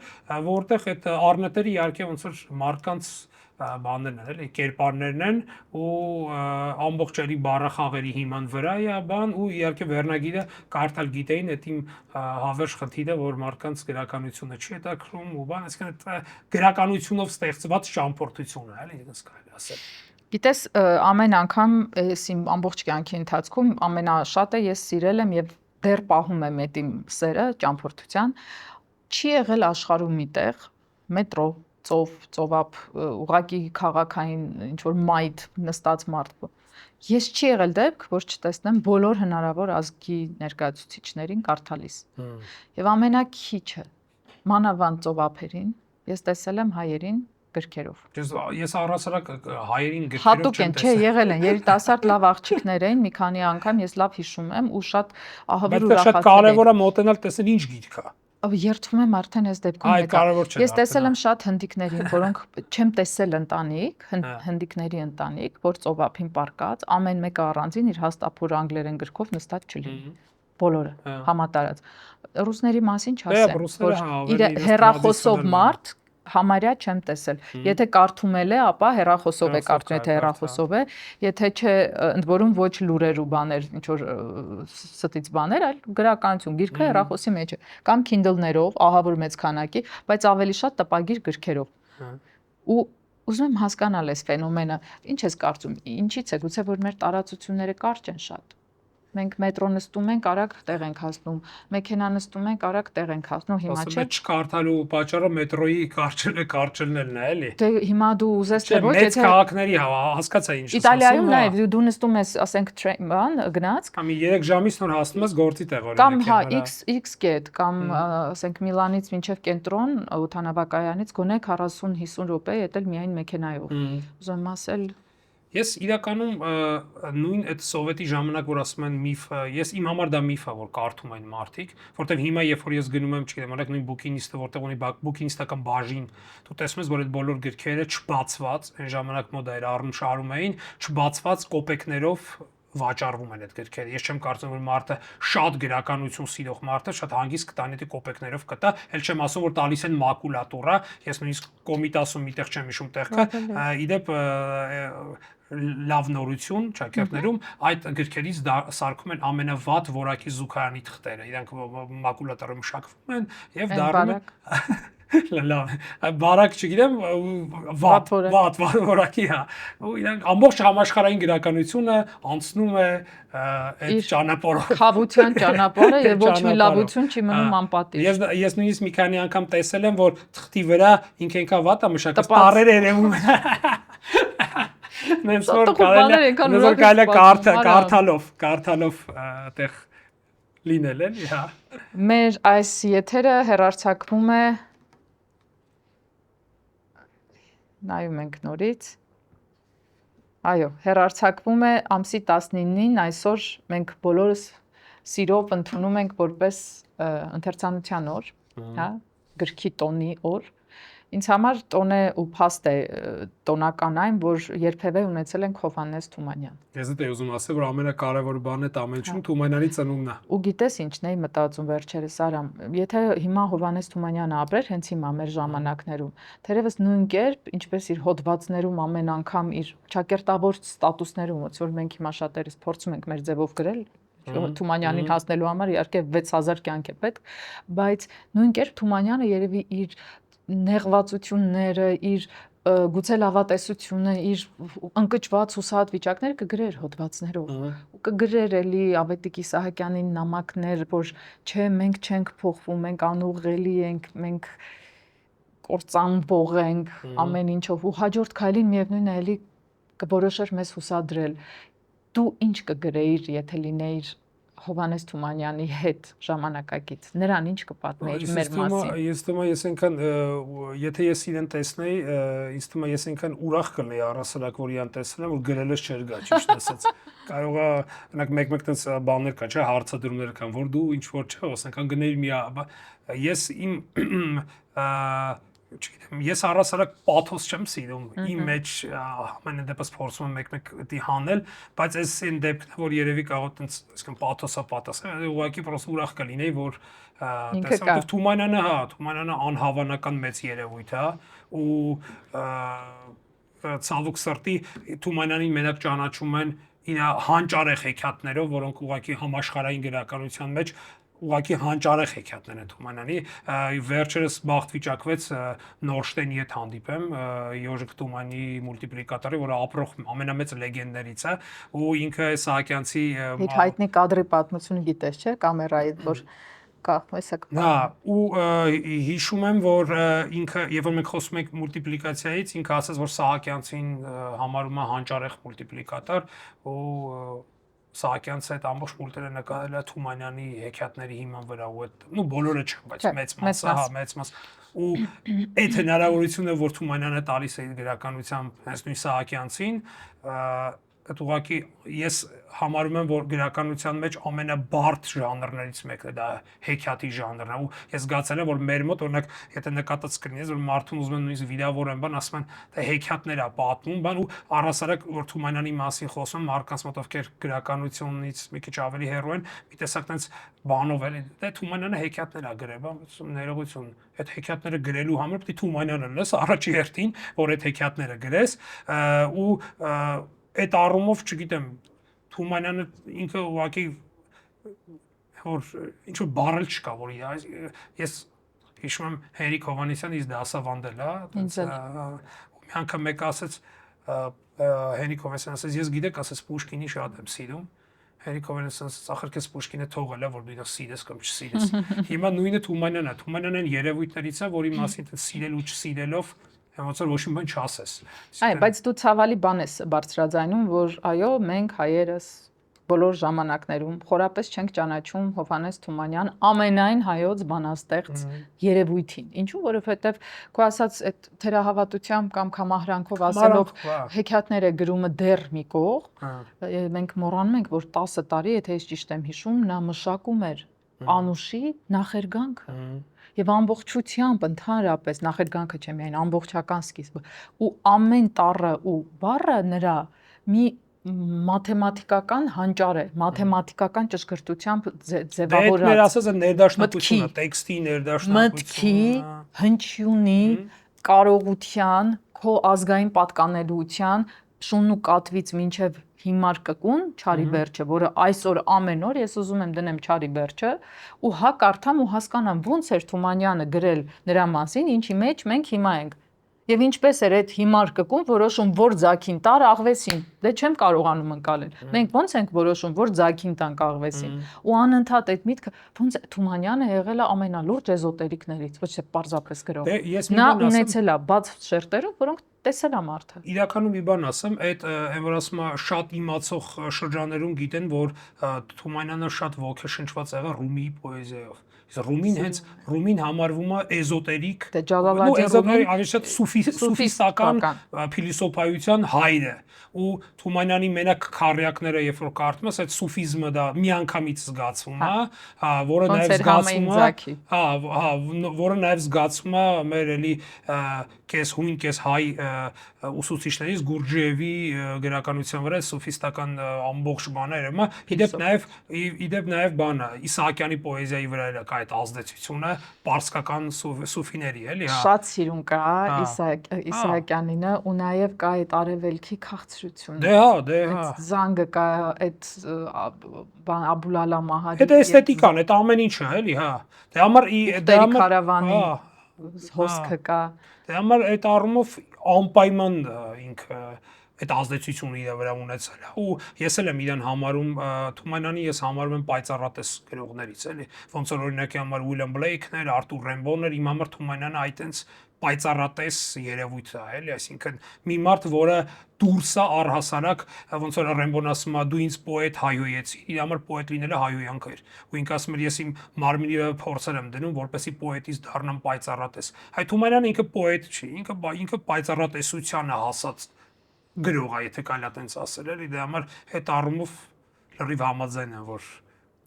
որտեղ այդ առնետերը իհարկե ոնց որ մարդկանց բաներն են, էլի կերպարներն են ու ամբողջ էլի բառախաղերի հիման վրա է բան ու իհարկե վերնագիրը կարդալ գիտեին, այդ իմ հավերժ խնդիրը, որ մարդկանց գրականությունը չի հետաքրում ու բան, այսինքն այդ գրականությունով ստեղծված ճամփորդություն է, էլի դες կարելի ասել։ Գիտես, ամեն անգամ ես իմ ամբողջ կյանքի ընթացքում ամենաշատը ես սիրել եմ եւ դեռ պահում եմ այդ իմ սերը ճամփորդության։ Չի եղել աշխարհում միտեղ մետրո, ծովափ, ուղակի քաղաքային ինչ որ մայթ նստած մարդ։ Ես չի եղել դեպք, որ չտեսնեմ բոլոր հնարավոր ազգի ներկայացուցիչներին կարդալիս։ Եվ ամենակիչը մանավանդ ծովափերին ես տեսել եմ հայերին գրքերով։ Ես առասարակ հայերին գրքերով Հատուկ են, չէ, եղել են երիտասարդ լավ աղջիկներ էին, մի քանի անգամ ես լավ հիշում եմ ու շատ ահավոր ուրախացել եմ։ Բայց շատ կարևոր է մոտենալ տեսնել ինչ գիրք է։ Երդվում եմ արդեն այս դեպքում եկա։ Ես տեսել եմ շատ հնդիկներին, որոնք չեմ տեսել ընտանիք, հնդիկների ընտանիք, որ ծովափին պարկած, ամեն մեկը առանձին իր հաստափուր անգլերեն գրքով նստած չլինի։ Բոլորը համատարած։ Ռուսների մասին չասեմ, որ իր հեռախոսով մարդ համարյա չեմ տեսել։ Եթե կարդում է, ապա հեռախոսով է կարդում, եթե հեռախոսով է, եթե չէ, ընդ որում ոչ լուրեր ու բաներ, ինչ որ ստից բաներ, այլ գրականություն, գիրքը հեռախոսի մեջ է, կամ Kindle-ներով, ահավոր մեծ քանակի, բայց ավելի շատ տպագիր գրքերով։ Ու ուզում եմ հասկանալ այս ֆենոմենը, ինչ ես կարծում, ինչից է, գուցե որ մեր տարածությունները կարճ են շատ։ Մենք մետրո նստում ենք, արագ տեղ ենք հասնում, մեքենա նստում ենք, արագ տեղ ենք հասնում, հիմա չէ։ Չկարդալու պատճառը մետրոյի կարճելն է, էլի։ Դե հիմա դու ուզես թե ոչ, եթե քաղաքների հասկացա ինչ ասում։ Իտալիայում նաև դու նստում ես, ասենք, բան, գնաց։ Կամ 3 ժամից նոր հասնում ես գործի տեղ օրինակ։ Կամ հա, X կետ, կամ ասենք Միլանից մինչև կենտրոն, օդանավակայանից գոնե 40-50 րոպե ետել միայն մեքենայով։ Ուզում եմ ասել Ես իրականում նույն այդ սովետի ժամանակ, որ ասում են միֆը, ես իմ համար դա միֆ է, որ կարդում են մարդիկ, որտեղ հիմա երբ որ ես գնում եմ, չգիտեմ, օրինակ նույն բուկինիստը, որտեղ ունի բուկինիստական բաժին, դու տեսնում ես, որ այդ բոլոր գրքերը չբացված, այն ժամանակ մոդա էր առնշարում էին, չբացված կոպեկներով վաճառվում են այդ գրքերը։ Ես չեմ կարծում, որ մարդը շատ գրականություն սիրող մարդը շատ հանգիստ կտանի դե կոպեկներով կտա, ել չեմ ասում, որ տալիս են մակուլատուրա, ես նույնիսկ կոմիտասում միտեղ չեմ հիշում տեղքը, իդեպ լավ նորություն ճակերտներում այդ գրքերից սարքում են ամենավատ որակի զուգարանի թղթերը, իրանք մակուլատուրում մշակվում են եւ դառնում են լավ, բարակ չգիտեմ, վատ որակի, հա, ու իրանք ամբողջ համաշխարհային գրականությունը անցնում է այդ ճանապարհով, խավության ճանապարհը եւ ոչ մի լավություն չի մնում անպատիժ։ Ես նույնիսկ մի քանի անգամ տեսել եմ, որ թղթի վրա ինքնքա վատ է մշակած, տառերը երևում են։ Նենց որ կարելի կարդալով այդտեղ լինել էլի, հա։ Մեր այս եթերը հեռարձակվում է նայում ենք նորից։ Այո, հեռարձակվում է ամսի 19-ին, այսօր մենք բոլորս սիրով ընդունում ենք որպես ընթերցանության օր, հա, գրքի տոնի օր։ Ինձ համար տոն է ու փաստ է տոնական այն, որ երբևէ ունեցել ենք Հովհաննես Թումանյան։ Ես դա ուզում ասել, որ ամենակարևոր բանն է ամենջում Թումանյանի ծնունդն է։ Ու գիտես ինչն էի մտածում վերջերս Արամ, եթե հիմա Հովհաննես Թումանյանը ապրեր հենց հիմա մեր ժամանակներում, թերևս նույն կերպ, ինչպես իր հոդվածներում ամեն անգամ իր ճակերտավոր ստատուսներում, ոնց որ մենք հիմա շատերս փորձում ենք մեր ձևով գրել, Թումանյանին հասնելու համար իհարկե 6000 կյանք է պետք, բայց նույն կերպ Թումանյանը երևի իր նեղվածությունները, իր գուցե լավատեսությունը, իր ընկճված հուսահատ վիճակները կգրեր հոդվածներով։ Ու կգրեր էլի Ավետիք Իսահակյանին նամակներ, որ չէ, մենք չենք փոխվում, մենք անուղղելի ենք, մենք կործանվող ենք ամեն ինչով։ Ու հաջորդ քայլին միևնույնն է էլի կորոշեր մեզ հուսադրել։ Դու ինչ կգրեիր, եթե լինեիր Հովհաննես Թումանյանի հետ ժամանակակից, նրան ինչ կպատմեիր մեր մասին։ Ես թվում է ես այնքան եթե ես իրեն տեսնեի, ինձ թվում է ես այնքան ուրախ կլինեի առասարակ որ իրեն տեսնեմ, որ գրելս չէր գա, ճիշտ ասած։ Կարող է օրինակ մեկ-մեկ տես բաներ կա, չէ, հարցադրումներ կան, որ դու ինչ որ չէ, ասենք գնել մի ես իմ չգիտեմ, ես առասարակ պաթոս չեմ սիրում, իմ մեջ ամեն դեպս փորձում եմ մեկ-մեկ դի հանել, բայց այս այն դեպքն որ երևի կարող տենց, այսինքն պաթոսա պատասխան, ուղղակի պրոս ուրախ կլինեի, որ տեսամ Թումանյանը անհավանական մեծ երևույթ է ու ցավոք սրտի Թումանյանին մենակ ճանաչում են իր հանճարեղ հեքիաթներով, որոնք ուղղակի համաշխարհային գրականության մեջ ուղղակի հանճարեղ հեքիաթներ են Թումանյանի, վերջերս բախտ վիճակվեց Նորշտեյնի հետ հանդիպեմ, Յոժիկ Թումանյանի մուլտիպլիկատորի, որը ապրող ամենամեծ լեգենդներից է, ու ինքը Սահակյանցի հայտնի կադրի պատմությունը գիտես, չէ՞, կամերայից, որ կախմեսը Հա, ու հիշում եմ, որ ինքը, երբ որ մենք խոսում ենք մուլտիպլիկացիայից, ինքը ասաց, որ Սահակյանցին համարում է հանճարեղ մուլտիպլիկատոր, ու Սահակյանցը այդ ամբողջ մուլտերը նկարել է Թումանյանի հեքիաթների հիման վրա ու այդ, ну բոլորը չէ, բայց մեծ մասը, հա, մեծ մաս ու այդ հնարավորությունը, որ Թումանյանը տալիս է գրականությամբ հենց նույն Սահակյանցին, այդ ուղղակի ես համարում եմ, որ գրականության մեջ ամենաբարդ ժանրներից մեկն է դա հեքիաթի ժանրն է ու ես զգացել եմ, որ մեր մոտ օրինակ եթե նկատած կլինի, որ մարդուն ուզում են նույնիսկ վիրավորեն, բան ասում են, դա հեքիաթներ է պատմում, բան ու առասարակ որ Թումանյանի մասին խոսում, մարդկանց մոտ ովքեր գրականությունից մի քիչ ավելի հեռու են, մի տեսակ տենց բանով էլի, դա Թումանյանը հեքիաթներ է գրել, բան ներողություն, այդ հեքիաթները գրելու համար պետք է Թումանյանը լես առաջի հերթին, որ այդ հեքիաթները գրես ու այդ առումով, չգիտեմ, Թումանյանը ինքը ուղղակի որ ինչ որ բառել չկա, որ ես հիշում եմ Հենրիկ Հովհաննիսյանից դասավանդել, մի անգամ մեկ ասեց Հենրիկ Հովհաննիսյանը ասեց, ես գիտեք, ասեց Պուշկինի շատ եմ սիրում։ Հենրիկ Հովհաննիսյանը ասեց, ախր քեզ Պուշկինը թողել է, որ դու դա սիրես կամ չսիրես։ Հիմա նույնը Թումանյանն է, Թումանյանն այն երևույթներից է, որի մասին դու սիրել ու չսիրելով ոնց որ ոչ մի բան չասես։ Այ, բայց դու ցավալի բան ես բարձրաձայնում, որ այո, մենք հայերս բոլոր ժամանակներում խորապես չենք ճանաչում Հովհաննես Թումանյան ամենայն հայոց բանաստեղծ երևույթին։ Ինչու՞, որովհետև քո ասած այդ թերահավատությամբ կամ կամահրանքով ասելով հեքիաթները գրումը դեռ մի կողմ, մենք մոռանում ենք, որ 10 տարի, եթե ես ճիշտ եմ հիշում, նա մշակում էր Անուշի նախերգանքը։ Եվ ամբողջությամբ ընդհանրապես նախերգանքը չէ միայն ամբողջական սկիզբը ու ամեն տառը ու բառը նրա մի մաթեմատիկական հանճար է, մաթեմատիկական ճշգրտությամբ ձևավորած։ Դա մեր ասած ներդաշնակությունը, տեքստի ներդաշնակությունը, մտքի, հնչյունի, կարողության, քո ազգային պատկանելիության, շունն ու կատվից մինչև հիմար կկուն չարի վերջը, որը այսօր ամեն օր ես ուզում եմ դնեմ չարի վերջը ու հա կարդամ ու հասկանամ ոնց էր Թումանյանը գրել նրա մասին, ինչի մեջ մենք հիմա ենք։ Եվ ինչպես էր այդ հիմար կկուն որոշում, որ ձագին տար աղվեսին։ Դե չեմ կարողանում ընկալել։ Մենք ոնց ենք որոշում, որ ձագին տանք աղվեսին։ Ու անընդհատ այդ միտքը ոնց Թումանյանը եղել է ամենալուրջ էզոտերիկներից, ոչ թե պարզապես գրող։ Նա ունեցել է բաց շերտերով, որոնք տեսել է մարդը։ Իրականում մի բան ասեմ, այդ այն որ ասում է շատ իմացող շրջաններում գիտեն, որ Թումանյանը շատ ոգեշնչված եղավ Ռումիի պոեզիայով։ Ռումին հենց Ռումին համարվում է էզոտերիկ, էզոտերիկ ավելի սուֆիստական փիլիսոփայության հայրը ու Թումանյանի մենակ քարյակները երբ որ կարդում ես այդ սուֆիզմը դա միանգամից զգացվում է, որը նաև զգացվում է, որը նաև զգացվում է մեր էլի կես հույն, կես հայ ուսուցիչներից Գուրջիևի գրականության վրա սուֆիստական ամբողջ բաները, իդեպ նաև բանը Իսահակյանի պոեզիայի վրա էլ կա այդ ազդեցությունը պարսկական սուֆիների, էլի, հա։ Շատ սիրուն կա Իսահակյանինը ու նաև կա այդ արևելքի քաղցրությունը։ Դե հա։ Զանգը կա այդ Աբուլալա Մահարի։ Այդ էսթետիկան, այդ ամեն ինչը, էլի, հա։ Դե համար քարավանի հոսքը կա։ Դե համար այդ առումով անպայման ինքը այդ ազդեցությունը իր վրա ունեցել է ու ես էլ եմ իրեն համարում Թումանյանի ես համարում եմ պայծառատես գրողներից էլի ոնց որ օրինակի համար Ուիլյամ Բլեյքն էր, Արտուր Ռեմբոն էր, իմ համար Թումանյանը այտենց պայծառատես երևույթ է, էլի, այսինքն մի մարդ, որը դուրս է առհասարակ, ոնց որ Ռեմբոն ասում է, դու ինձ պոետ հայոյեցի, իր համար պոետ լինելը հայոյանք էր։ Ու ինքը ասում էր, ես իմ մարմինի վրա փորձեր եմ դնում, որպեսզի պոետից դառնամ պայծառատես։ Հայ Թումանյանը ինքը պոետ չի, ինքը պայծառատեսությանը հասած գրող է, եթե կարելի է այդպես ասել, էլի, դրա համար այդ առումով լրիվ համաձայն եմ, որ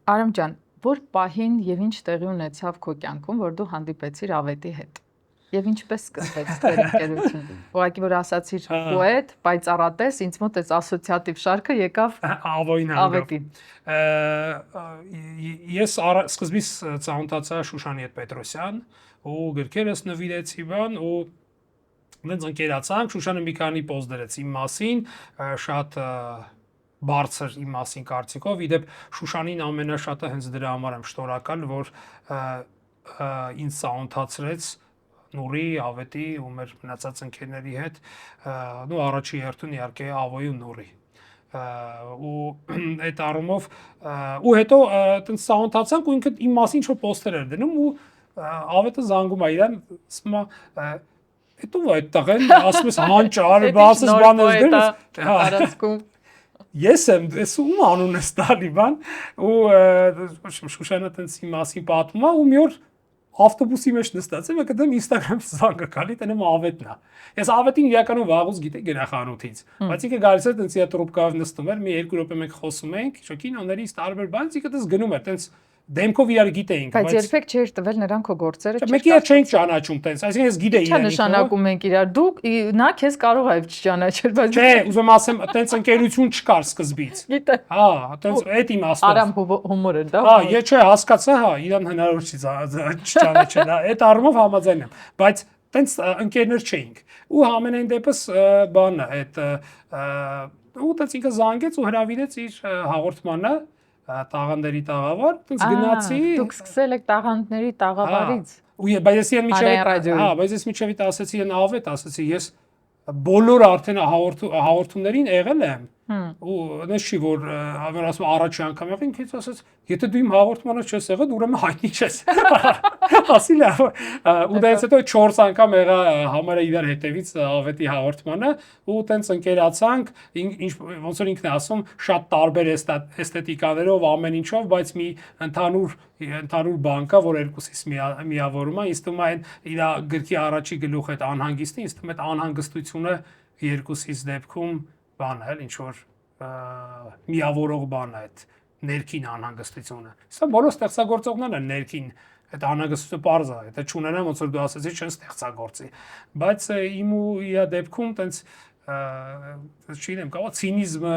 Արամ ջան, որ պահին եւ ինչ տեղի ունեցավ քո կյանքում, որ դու հանդիպեցիր Ավետի հետ։ Եվ ինչպես սկսվեց ձեր ընկերությունը։ Ուղղակի որ ասացիր պոետ, պայծառատես, ինձ մոտ էս ասոցիատիվ շարքը եկավ Ավոյին Ավետին։ Ես սկզբից ծանոթացա Շուշանի հետ Պետրոսյան ու գրքերս նվիրեցի բան ու դենց ընկերացանք, Շուշանը մի քանի պոст դրեց իմ մասին, շատ բարձր իմ մասին կարծիքով, իդեպ Շուշանին ամենաշատը հենց դրա համար եմ շնորհակալ, որ ինձ ծանոթացրեց Նուրի, Ավետի ու մեր մնացած ընկերների հետ, ու առաջի հերթին իհարկե Ավոյի ու Նուրի։ Ու այդ առումով ու հետո այտենց ծանոթացանք ու ինքը իմ մասին ինչ-որ պոստեր էր դնում ու Ավետը զանգում է իրան, ասում է Հետո այդ տղեն ասում ես հանճար, բացես բաներ դերես։ Տարածքում Ես եմ, ես ում անուն ես տալի բան ու Շուշանը տենց իմ մասին պատմում է ու մի օր ավտոբուսի մեջ նստած եմ, կդեմ Instagram-ից զանգը գալի, տենեմ Ավետն է։ Ես Ավետին իրականում վաղուց գիտեի գրախանութից, բայց ինքը գալիս էր տենց իր տրուբկայով նստում էր, մի 2 րոպե մենք խոսում ենք, շոկինոներից տարբեր բան, ինքը տենց գնում էր, տենց դեմքով իրար գիտեինք, բայց երբեք չէր տվել նրան քո գործերը չէր։ Մեկի հետ չենք ճանաչում տենց, այսինքն ես գիտեի իրեն։ Չէ նշանակում ենք իրար դուք, նա քեզ կարող է չճանաչել, բայց Չէ, ուզում ասեմ, տենց ընկերություն չկար սկզբից։ Գիտե։ Հա, տենց այդ իմաստով։ Արամ հումոր էր դա։ Հա, ես չէ, հասկացա, հա, իրան հնարավոր չի չճանաչել, հա, այդ առումով համաձայն եմ, բայց տենց ընկերներ չէինք։ Ու համենայն դեպս բանը, այդ ու տենց ինքը զանգեց ու հրավիրեց իր հաղորդմանը տաղանդերի տաղավար, տենց գնացի։ Դուք սկսել եք տաղանդների տաղավարից։ Ու բայց ես իրեն միջև, հա, բայց ես միջև ասացի իրեն Ավետ, ասացի ես բոլոր արդեն հաղորդումներին եղել եմ ու նես չի որ ասում առաջի անգամ եղին քիչ ասած եթե դու իմ հաղորդմանը չես եղել ուրեմն հայտնի չես ասիլ է ու դից հետո 4 անգամ եղա համարը իրար հետևից Ավետի հաղորդմանը ու տենց ընկերացանք ոնց որ ինքն է ասում շատ տարբեր էսթետիկաներով ամեն ինչով բայց մի ընդհանուր բան կա որ երկուսից միավորում է ինձ թվում է այն իր գրքի առաջի գլուխ այդ անհանգիստը ինձ թվում է այդ անհանգստությունը երկուսից դեպքում բան է, ինչ որ միավորող բան է այդ ներքին անհանգստությունը։ Սա բոլոր ստեղծագործողներն են ներքին այդ անհանգստությունը པարզ է, դա չունենան ոնց որ դու ասացի չեն ստեղծագործի։ Բայց իմ ու իր դեպքում տենց չգիտեմ, կարող է ցինիզմը,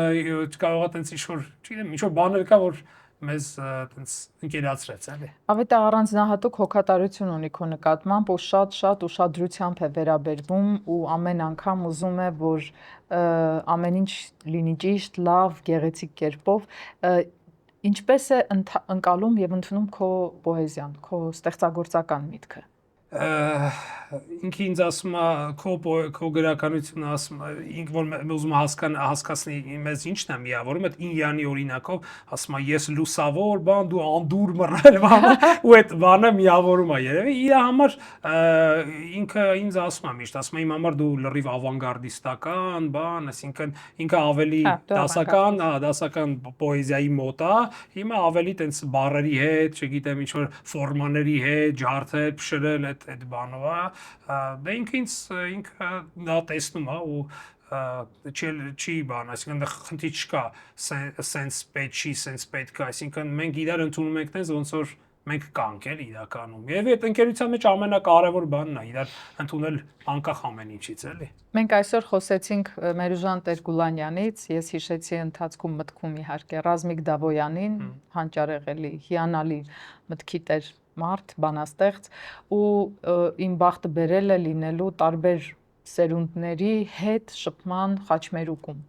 կարող է տենց ինչ որ, չգիտեմ, ինչ որ բաներ կա որ մեզ տենց ընկերացրեց, էլի։ Ավետը առանձնահատուկ հոգատարություն ունի քո նկատմամբ ու շատ ուշադրությամբ է վերաբերվում ու ամեն անգամ ուզում է որ ամեն ինչ լինի ճիշտ, լավ, գեղեցիկ կերպով ինչպես է ընկալում եւ ընդունում քո պոեզիան, քո ստեղծագործական միտքը։ Ինքը ինձ ասում է քո գրականությունը ասում է ինքը որ ուզում հասկացնի մեզ ինչն է միավորում այդ Ինյանի օրինակով ասում է ես լուսավոր բան դու անդուր մռայլ բան ու այդ բանը միավորում է երևի իր համար ինքը ինձ ասում է միշտ ասում է իմ համար դու լրիվ ավանգարդիստական բան այսինքն ինքը ավելի դասական պոեզիայի մոտ է հիմա ավելի տենց բառերի հետ չգիտեմ ինչ որ ֆորմաների հետ ջարդել փշրել այդ բանով է դա ինքը դա տեսնում է ու չի բան այսինքն դա խնդիր չկա sense պետք է այսինքն մենք իրար ընդունում ենք տես ոնց որ մենք կանք էլ իրականում եւ այդ ընկերության մեջ ամենակարևոր բանն է իրար ընդունել անկախ ամեն ինչից էլի Մենք այսօր խոսեցինք Մերուժան Տեր-Գուլանյանից, ես հիշեցի ընթացքում մտքում իհարկե Ռազմիկ Դավոյանին, հանճարեղելի, հիանալի մտքի տեր մարդ, բանաստեղծ ու իմ բախտը բերել է լինելու տարբեր սերունդների հետ շփման խաչմերուկում։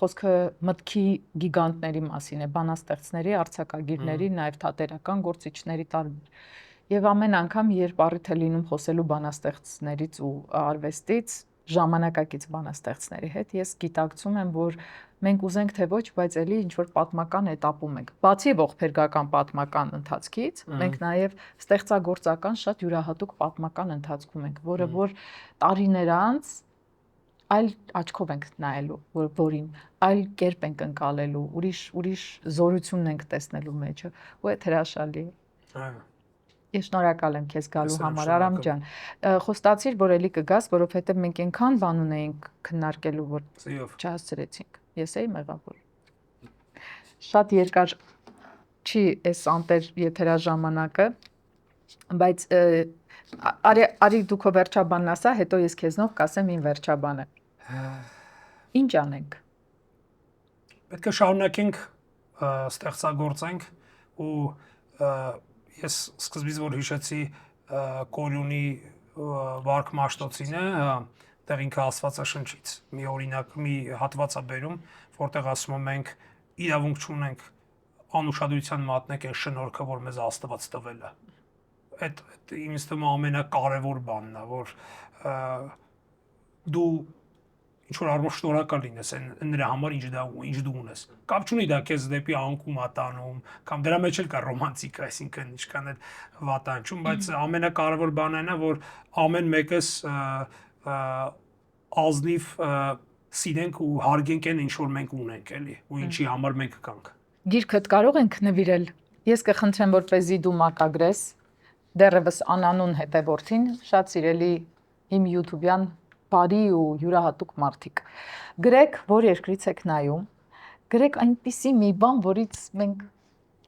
Խոսքը մտքի գիգանտների մասին է, բանաստեղծների, արձակագիրների, նաև թատերական գործիչների տարբեր։ Եվ ամեն անգամ, երբ առիթ է լինում խոսելու բանաստեղծներից ու արվեստից, ժամանակակից բանաստեղծների հետ ես գիտակցում եմ, որ մենք ուզենք թե ոչ, բայց էլի ինչ որ պատմական этаպում ենք։ Բացի ողբերգական պատմական ընթացքից, մենք նաև ստեղծագործական շատ յուրահատուկ պատմական ընթացքում ենք, որը որ տարիներ անց այլ աչքով ենք նայելու, որին այլ կերպ ենք ընկալելու, ուրիշ զորություն ենք տեսնելու մեջը, ու այդ հրաշալի է։ Այո։ Ես շնորհակալ եմ քեզ գալու համար, Արամ ջան։ Խոստացիր, որ էլի կգաս, որովհետև մենք այնքան բան ունեինք քննարկելու, որ չհասցրեցինք։ Ես էի մեղավոր։ Շատ երկար չի այս անտեր եթերաժամանակը, բայց արի դու քո վերջաբանն ասա, հետո ես քեզնով կասեմ իմ վերջաբանը։ Ինչ անենք։ Պետք է շարունակենք ստեղծագործենք ու ես սկզբից որ հիշեցի Կորյունի Վարք Մաշտոցին է, տեղ ինքը Աստվածաշնչից մի օրինակ, մի հատված է բերում, որտեղ ասում է մենք իրավունք չունենք անուշադրության մատնենք այն շնորհքը, որ մեզ Աստված տվել է։ Այդ ինձ թվում է ամենակարևոր բանն է, որ դու ինչ որ առումով շնորհակալ լինես նրա համար, ինչ դու ունես։ Կապ չունի դա քեզ դեպի անկում ատանում, կամ դրա մեջ էլ կա ռոմանտիկա, այսինքն ինչքան էլ վատանչում, բայց ամենակարևոր բանը այն է, որ ամեն մեկս ազնիվ սիրենք ու հարգենք այն ինչ որ մենք ունենք, էլի, ու ինչի համար մենք կանք։ Գիրքդ կարող ենք նվիրել։ Ես կխնդրեմ, որպեսզի դու մակագրես դեռևս անանուն հետևորդին, շատ սիրելի իմ YouTube-յան բարի ու յուրահատուկ մարդիկ։ Գրեք, որ երկրից եք նայում, գրեք այնպիսի մի բան, որից մենք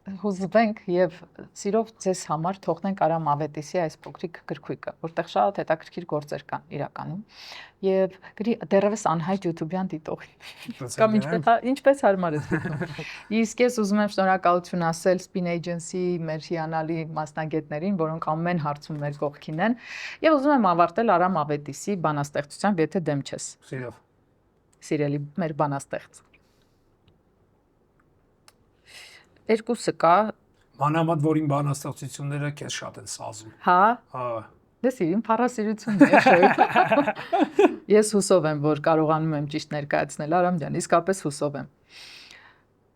հուզվենք եւ սիրով ձեզ համար թողնենք Արամ Ավետիսի այս փոքրիկ գրքույկը, որտեղ շատ հետաքրքիր գործեր կան իրականում եւ գրի դեռևս անհայտ YouTube-յան դիտողի կամ ինչպես հարմար ես գտնում։ Իսկ ես ուզում եմ շնորհակալություն ասել Spin Agency մեր հիանալի մասնագետներին, որոնք ամեն հարցում մեր կողքին են, եւ ուզում եմ ավարտել Արամ Ավետիսի բանաստեղծությամբ, եթե դեմ չես։ Սիրով։ Սիրելի մեր բանաստեղծ։ Երկուսը կա։ Մանավանդ որ իմ բանաստեղծությունները քեզ շատ են սազում։ Հա։ Հա։ Դες իմ փառասիրությունն է շոյ։ Ես հուսով եմ, որ կարողանում եմ ճիշտ ներկայացնել, Արամ ջան, իսկապես հուսով եմ։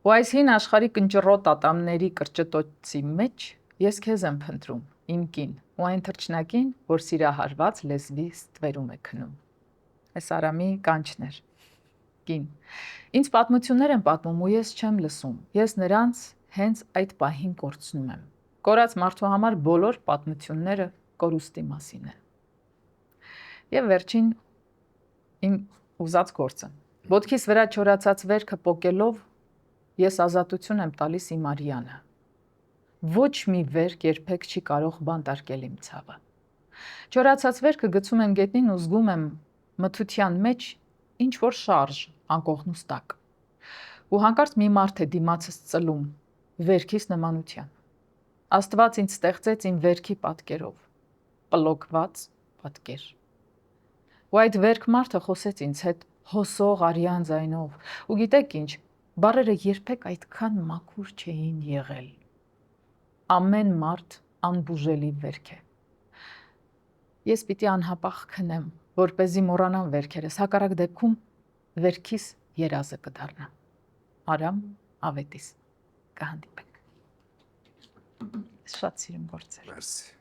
Ու այս հին աշխարհի կնճռոտ ատամների կրճտոցի մեջ ես քեզ եմ փնտրում, իմ կին, ու այն թռչնակին, որ սիրահարված լեզվի ստվերում է քնում։ Այս Արամի կանչն էր։ Կին։ Ինձ պատմություններ են պատմում ու ես չեմ լսում։ Ես նրանց հենց այդ պահին կորցնում եմ։ Կորած մարդու համար բոլոր պատմությունները կորուստի մասին են։ Եվ վերջին իմ ուզած գործը։ Ոտքիս վրա չորացած վերքը պոկելով ես ազատություն եմ տալիս իմ Արիանը։ Ոչ մի վերք երբեք չի կարող բանտարկել իմ ցավը։ Չորացած վերքը գցում եմ գետնին ու զգում եմ մթության մեջ ինչ որ շարժ անկողնուստակ։ Ու հանկարծ մի մարդ է դիմացս ծլում վերքիս նմանության։ Աստված ինձ ստեղծեց իմ վերքի պատկերով, պլոկված պատկեր։ Ու այդ վերք մարդը խոսեց ինձ հետ հոսող արյան ձայնով, ու գիտեք ինչ, բառերը երբեք այդքան մաքուր չէին եղել։ Ամեն մարդ անբուժելի վերք է։ Ես պիտի անհապաղ քնեմ, որպեսզի մոռանամ վերքերս, հակառակ դեպքում վերքիս երազը կդառնա։ Արամ Ավետիս, կհանդիպենք։ Շատ սիրուն գործեր։ Մերսի։